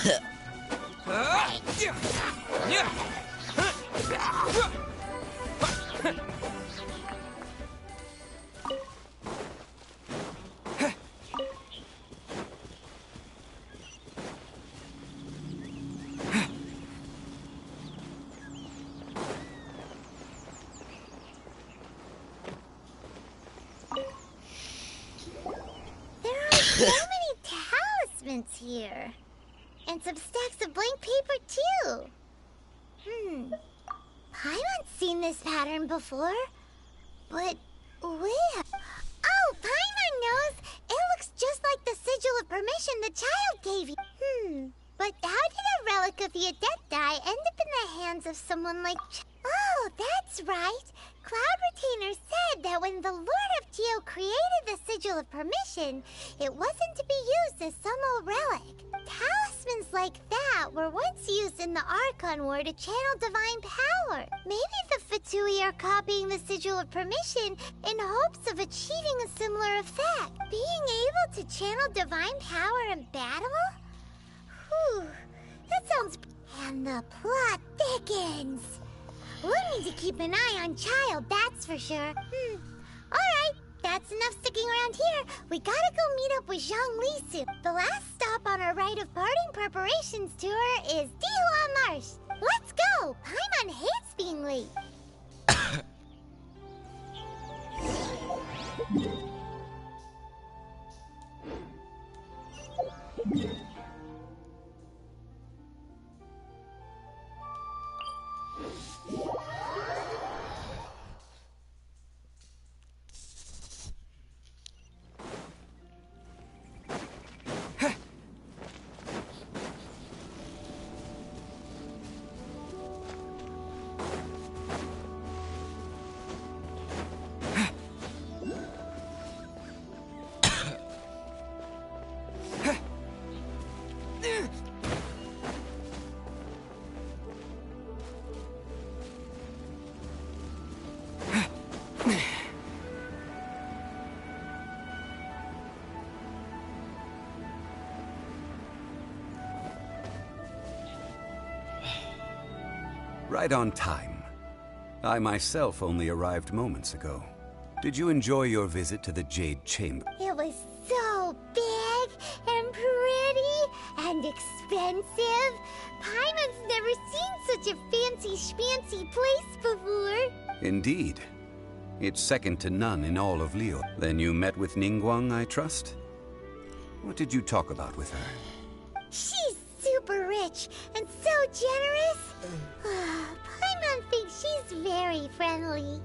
Good. So many talismans here. And some stacks of blank paper, too. Paimon's seen this pattern before. But where? Oh, Paimon knows! It looks just like the sigil of permission the child gave you. But how did a relic of your death die end up in the hands of someone like... Oh, that's right. Cloud Retainer said that when the Lord of Geo created the Sigil of Permission, it wasn't to be used as some old relic. Talismans like that were once used in the Archon War to channel divine power. Maybe the Fatui are copying the Sigil of Permission in hopes of achieving a similar effect. Being able to channel divine power in battle? Whew, that sounds... And the plot thickens. We'll need to keep an eye on Child, that's for sure. Alright, that's enough sticking around here. We gotta go meet up with Zhang Li soon. The last stop on our rite of parting preparations tour is Dihua Marsh. Let's go! Paimon hates being late. Right on time. I myself only arrived moments ago. Did you enjoy your visit to the Jade Chamber? It was so big and pretty and expensive. Paimon's never seen such a fancy schmancy place before. Indeed. It's second to none in all of Leo. Then you met with Ningguang, I trust? What did you talk about with her? She's super rich and so generous. Paimon thinks she's very friendly.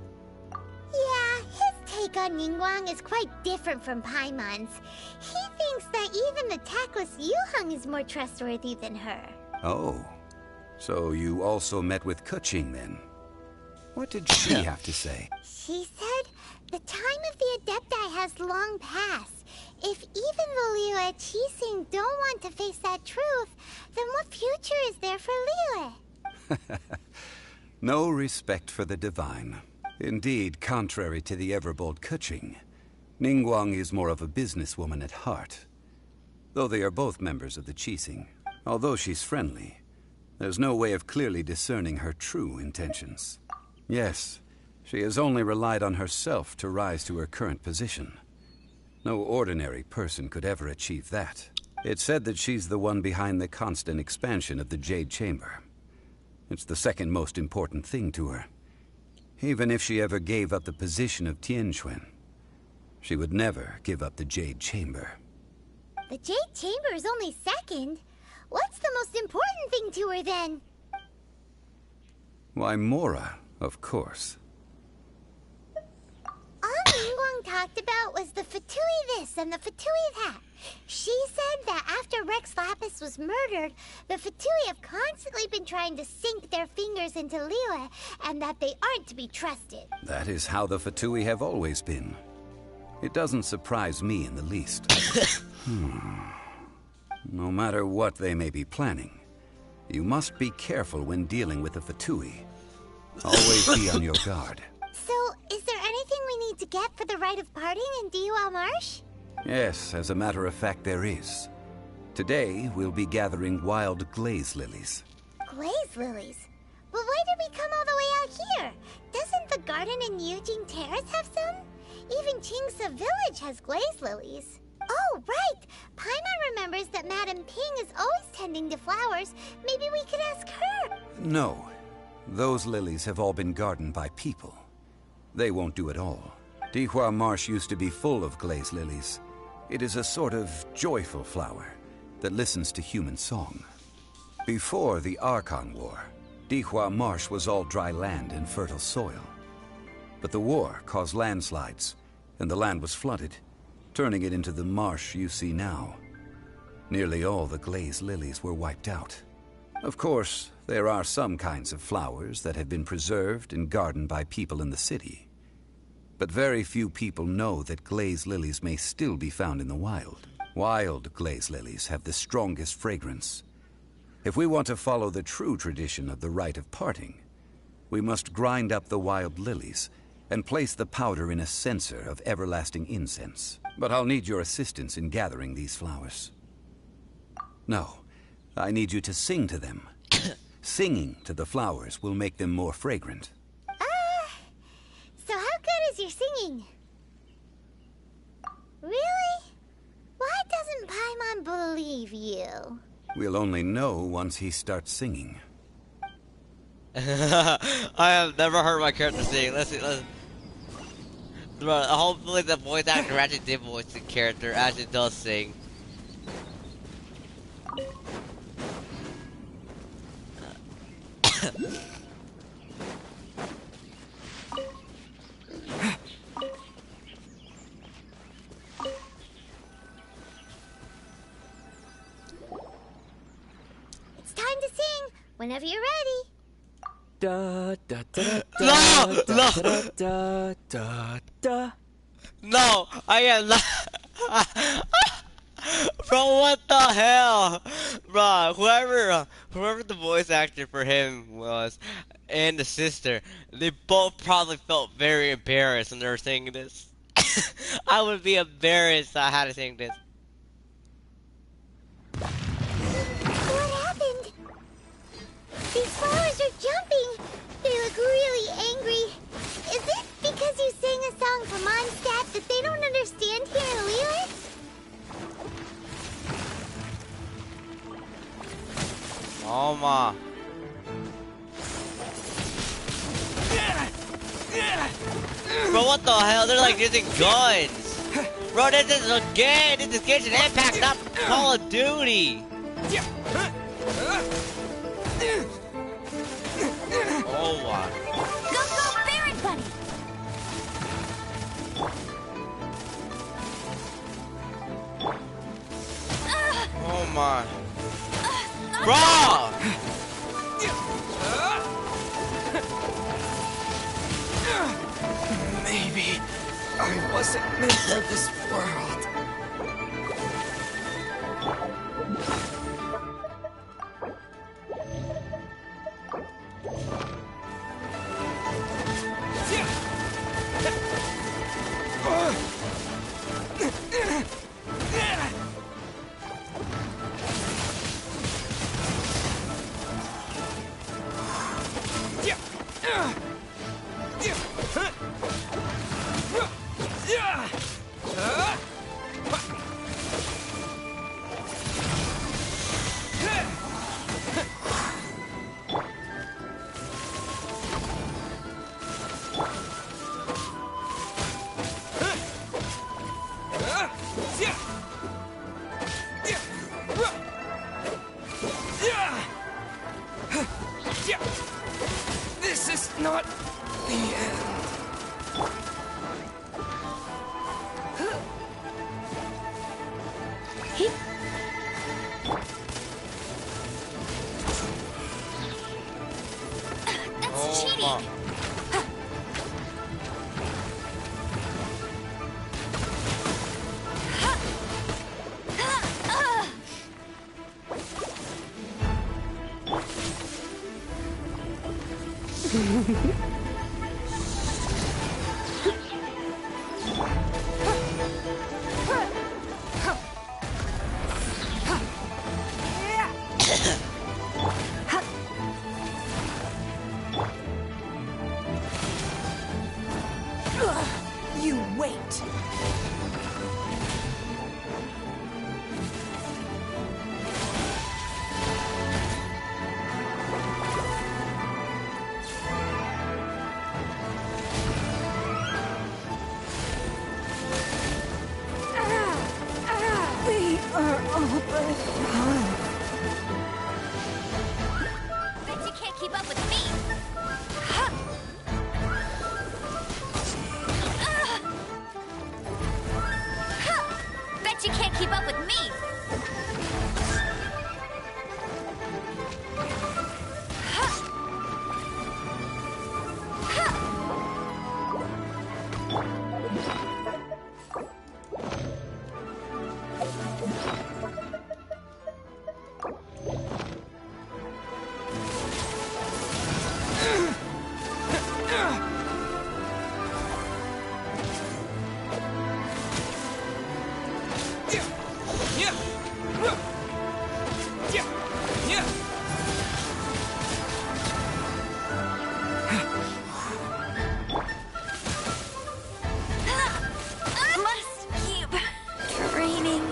Yeah, his take on Ningguang is quite different from Paimon's. He thinks that even the tactless Yuheng is more trustworthy than her. Oh, so you also met with Keqing then? What did she have to say? She said the time of the Adepti has long passed. If even the Liu Qixing don't want to face that truth, then what future is there for Liu? No respect for the divine. Indeed, contrary to the ever-bold Keqing, Ningguang is more of a businesswoman at heart. Though they are both members of the Qixing, although she's friendly, there's no way of clearly discerning her true intentions. Yes, she has only relied on herself to rise to her current position. No ordinary person could ever achieve that. It's said that she's the one behind the constant expansion of the Jade Chamber. It's the second most important thing to her. Even if she ever gave up the position of Tianquan, she would never give up the Jade Chamber. The Jade Chamber is only second. What's the most important thing to her then? Why, Mora, of course. All Ningguang talked about was the Fatui this and the Fatui that. She said that after Rex Lapis was murdered, the Fatui have constantly been trying to sink their fingers into Liyue, and that they aren't to be trusted. That is how the Fatui have always been. It doesn't surprise me in the least. No matter what they may be planning, you must be careful when dealing with the Fatui. Always be on your guard. So, is there anything we need to get for the rite of parting in Dihua Marsh? Yes, as a matter of fact, there is. Today, we'll be gathering wild glaze lilies. Glaze lilies? But why did we come all the way out here? Doesn't the garden in Yujing Terrace have some? Even Qingse Village has glaze lilies. Oh, right! Paimon remembers that Madame Ping is always tending to flowers. Maybe we could ask her. No. Those lilies have all been gardened by people. They won't do it all. Dihua Marsh used to be full of glaze lilies. It is a sort of joyful flower that listens to human song. Before the Archon War, Dihua Marsh was all dry land and fertile soil. But the war caused landslides, and the land was flooded, turning it into the marsh you see now. Nearly all the glaze lilies were wiped out. Of course, there are some kinds of flowers that have been preserved and gardened by people in the city. But very few people know that glaze lilies may still be found in the wild. Wild glaze lilies have the strongest fragrance. If we want to follow the true tradition of the rite of parting, we must grind up the wild lilies and place the powder in a censer of everlasting incense. But I'll need your assistance in gathering these flowers. No, I need you to sing to them. Singing to the flowers will make them more fragrant. So how good is your singing? Really? Why doesn't Paimon believe you? We'll only know once he starts singing. I have never heard my character sing. Let's see. Hopefully the voice actor actually did voice the character, actually does sing. It's time to sing whenever you're ready. Da da da No! da No! da da da da. No, I am not. Bro, what the hell? Bro, whoever the voice actor for him was, and the sister, they both probably felt very embarrassed when they were singing this. I would be embarrassed I had to sing this. What happened? These flowers are jumping. my. Bro, what the hell? They're like using guns. Bro, this is a game. This is Genshin Impact, not Call of Duty. Oh my. Go, go, Baron Bunny! Oh my. Bro! Maybe I wasn't meant for this world. This is not the end. That's cheating! You wait. We are all but one. Bet you can't keep up with me! Bet you can't keep up with me! Must keep training.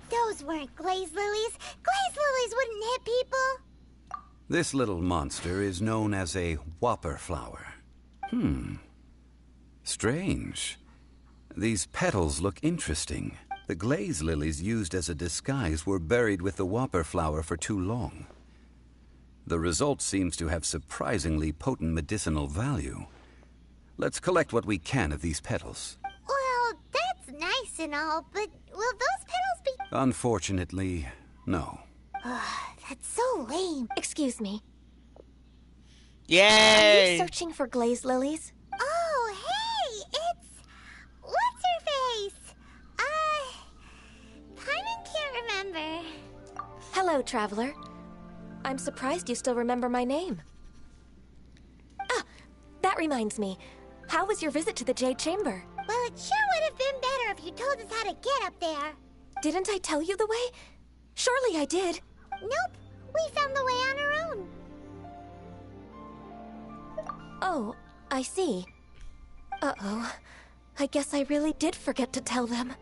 Those weren't glaze lilies. Glaze lilies wouldn't hit people. This little monster is known as a whopper flower. Strange. These petals look interesting. The glaze lilies used as a disguise were buried with the whopper flower for too long. The result seems to have surprisingly potent medicinal value. Let's collect what we can of these petals. Well, that's nice and all, but will those petals be... Unfortunately, no. That's so lame. Excuse me. Are Yay! you searching for glazed lilies? Oh, hey! It's... What's-her-face? Paimon can't remember. Hello, traveler. I'm surprised you still remember my name. Ah, that reminds me. how was your visit to the Jade Chamber? Well, it sure would have been better if you told us how to get up there. Didn't I tell you the way? Surely I did. Nope, we found the way on our own. Oh, I see. Uh-oh. I guess I really did forget to tell them.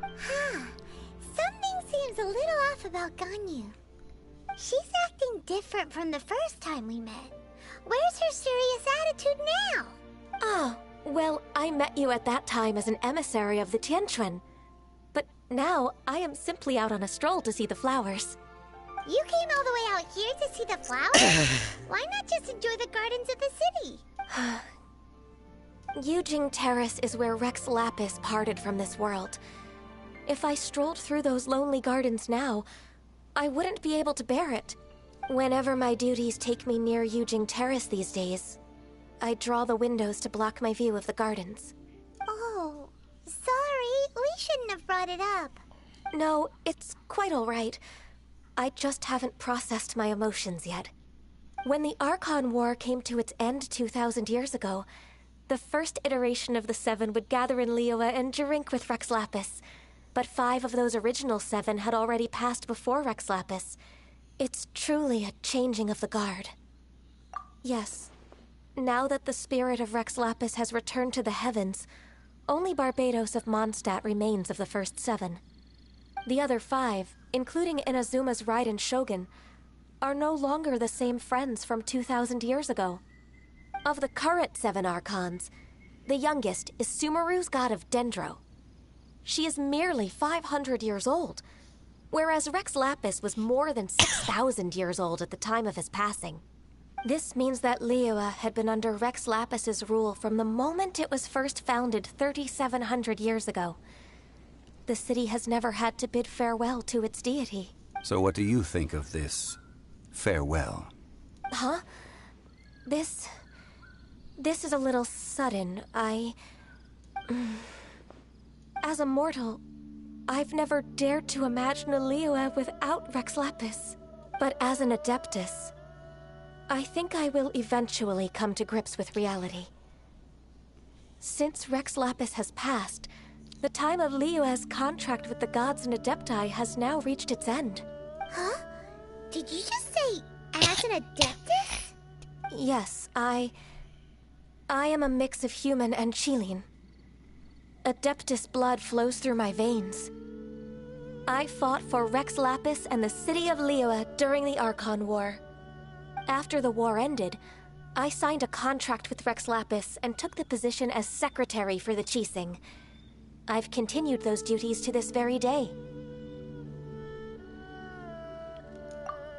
Huh. Something seems a little off about Ganyu. She's acting different from the first time we met. Where's her serious attitude now? Oh, well, I met you at that time as an emissary of the Tianquan. But now, I am simply out on a stroll to see the flowers. You came all the way out here to see the flowers? Why not just enjoy the gardens of the city? Yujing Terrace is where Rex Lapis parted from this world. If I strolled through those lonely gardens now, I wouldn't be able to bear it. Whenever my duties take me near Yujing Terrace these days, I draw the windows to block my view of the gardens. Oh, sorry. We shouldn't have brought it up. No, it's quite all right. I just haven't processed my emotions yet. When the Archon War came to its end 2,000 years ago, the first iteration of the Seven would gather in Liyue and drink with Rex Lapis. But 5 of those original 7 had already passed before Rex Lapis. It's truly a changing of the guard. Yes. Now that the spirit of Rex Lapis has returned to the heavens, only Barbados of Mondstadt remains of the first 7. The other 5, including Inazuma's Raiden Shogun, are no longer the same friends from 2,000 years ago. Of the current 7 Archons, the youngest is Sumeru's god of Dendro. She is merely 500 years old, whereas Rex Lapis was more than 6,000 years old at the time of his passing. This means that Liyue had been under Rex Lapis's rule from the moment it was first founded 3,700 years ago. The city has never had to bid farewell to its deity. So what do you think of this farewell? Huh? This is a little sudden. As a mortal, I've never dared to imagine a Liyue without Rex Lapis. But as an Adeptus, I think I will eventually come to grips with reality. Since Rex Lapis has passed, the time of Liyue's contract with the gods and Adepti has now reached its end. Huh? Did you just say, as an Adeptus? Yes, I am a mix of human and Qilin. Adeptus blood flows through my veins. I fought for Rex Lapis and the city of Liyue during the Archon War. After the war ended, I signed a contract with Rex Lapis and took the position as secretary for the Qixing. I've continued those duties to this very day.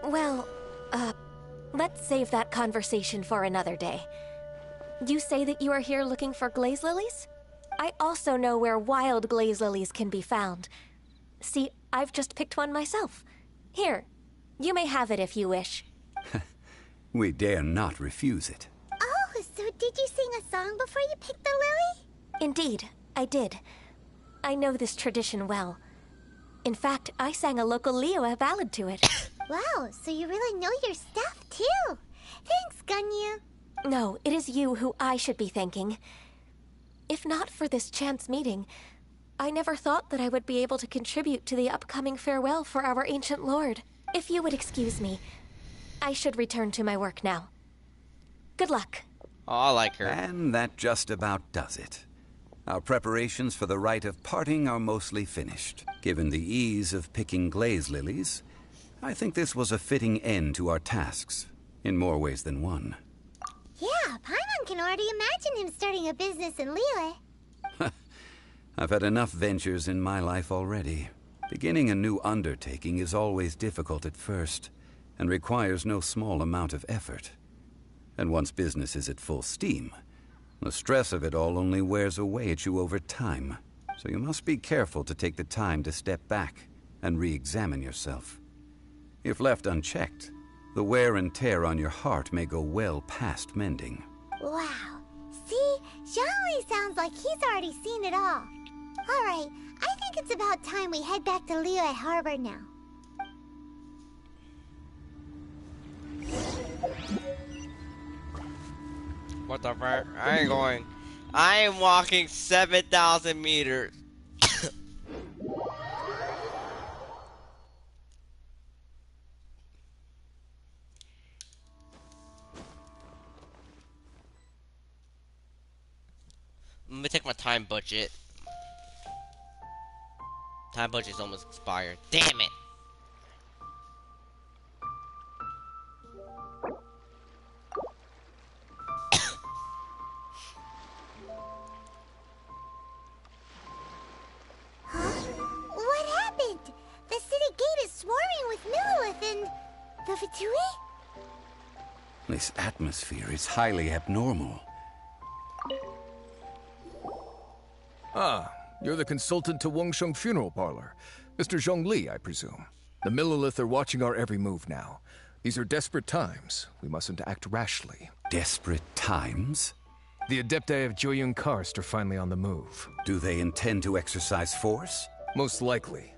Well, let's save that conversation for another day. You say that you are here looking for glaze lilies? I also know where wild glaze lilies can be found. See, I've just picked one myself. Here, you may have it if you wish. We dare not refuse it. Oh, so did you sing a song before you picked the lily? Indeed, I did. I know this tradition well. In fact, I sang a local Liyue ballad to it. Wow, so you really know your stuff, too. Thanks, Ganyu. No, it is you who I should be thanking. If not for this chance meeting, I never thought that I would be able to contribute to the upcoming farewell for our ancient lord. If you would excuse me, I should return to my work now. Good luck. Oh, I like her. And that just about does it. Our preparations for the rite of parting are mostly finished. Given the ease of picking glaze lilies, I think this was a fitting end to our tasks, in more ways than one. Yeah, Paimon can already imagine him starting a business in Liyue. I've had enough ventures in my life already. Beginning a new undertaking is always difficult at first, and requires no small amount of effort. And once business is at full steam, the stress of it all only wears away at you over time. So you must be careful to take the time to step back and re-examine yourself. If left unchecked, the wear and tear on your heart may go well past mending. Wow. See? Zhongli sounds like he's already seen it all. Alright, I think it's about time we head back to Liyue Harbor now. What the fuck? I ain't going. I am walking 7,000 meters. Let me take my time budget. Time budget's almost expired. Damn it! What happened? The city gate is swarming with Millilith and the Fatui? This atmosphere is highly abnormal. Ah, you're the consultant to Wangsheng Funeral Parlor. Mr. Zhongli, I presume. The Millilith are watching our every move now. These are desperate times. We mustn't act rashly. Desperate times? The Adepti of Joyun Karst are finally on the move. Do they intend to exercise force? Most likely.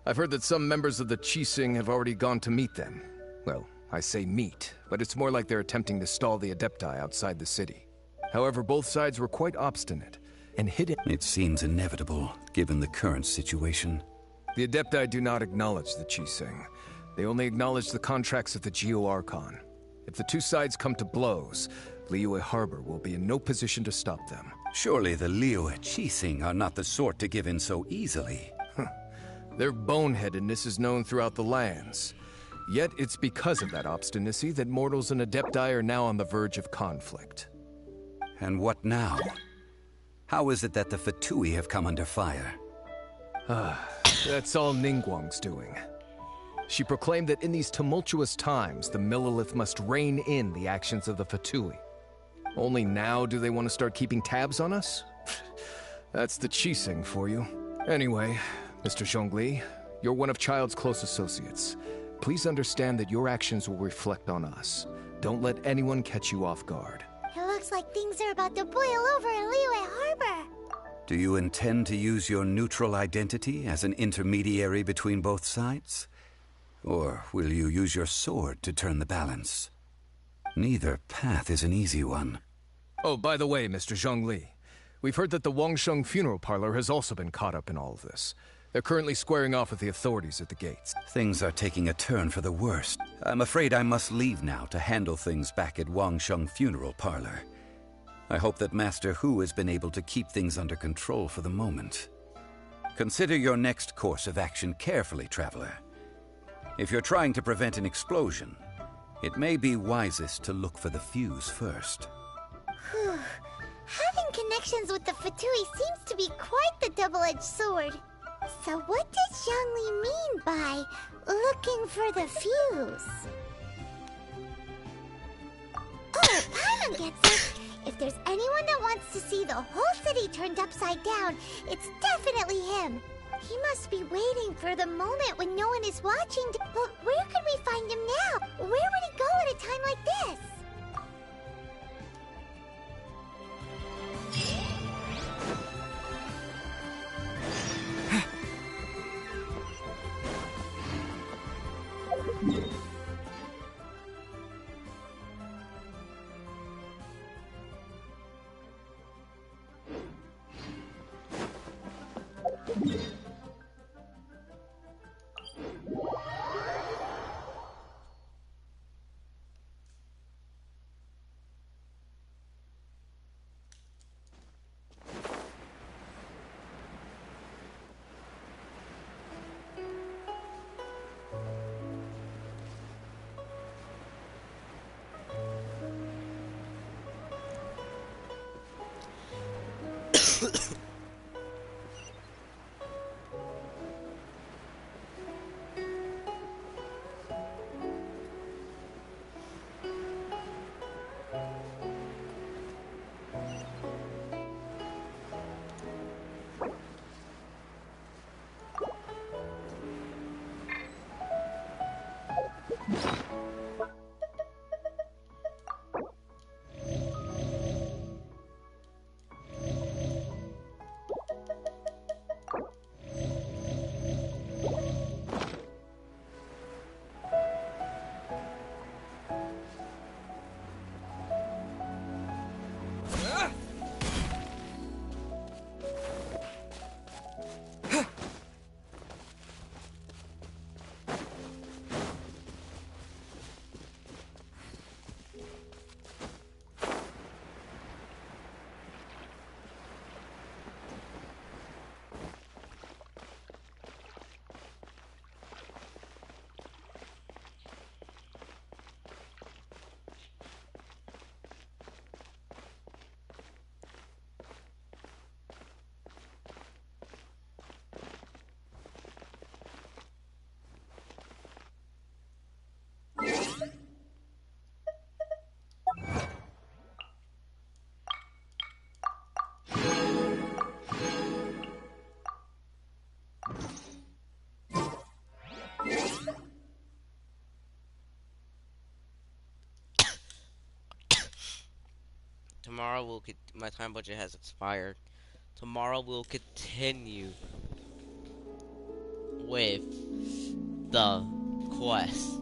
I've heard that some members of the Qixing have already gone to meet them. Well, I say meet, but it's more like they're attempting to stall the Adepti outside the city. However, both sides were quite obstinate and hidden. It seems inevitable, given the current situation. The Adepti do not acknowledge the Qixing. They only acknowledge the contracts of the Geo-Archon. If the two sides come to blows, Liyue Harbor will be in no position to stop them. Surely the Liyue Qixing are not the sort to give in so easily. Their boneheadedness is known throughout the lands. Yet it's because of that obstinacy that mortals and Adepti are now on the verge of conflict. And what now? How is it that the Fatui have come under fire? That's all Ningguang's doing. She proclaimed that in these tumultuous times, the Millilith must rein in the actions of the Fatui. Only now do they want to start keeping tabs on us? That's the Qixing for you. Anyway, Mr. Zhongli, you're one of Child's close associates. Please understand that your actions will reflect on us. Don't let anyone catch you off guard. It looks like things are about to boil over in Liyue Harbor. Do you intend to use your neutral identity as an intermediary between both sides? Or will you use your sword to turn the balance? Neither path is an easy one. Oh, by the way, Mr. Zhongli, we've heard that the Wangsheng Funeral Parlor has also been caught up in all of this. They're currently squaring off with the authorities at the gates. Things are taking a turn for the worst. I'm afraid I must leave now to handle things back at Wangsheng Funeral Parlor. I hope that Master Hu has been able to keep things under control for the moment. Consider your next course of action carefully, Traveler. If you're trying to prevent an explosion, it may be wisest to look for the fuse first. Having connections with the Fatui seems to be quite the double-edged sword. So what does Zhongli mean by looking for the fuse? Oh, Paimon gets it! If there's anyone that wants to see the whole city turned upside down, it's definitely him. He must be waiting for the moment when no one is watching. But where could we find him now? Where would he go at a time like this? tomorrow my time budget has expired. Tomorrow we'll continue with the quest.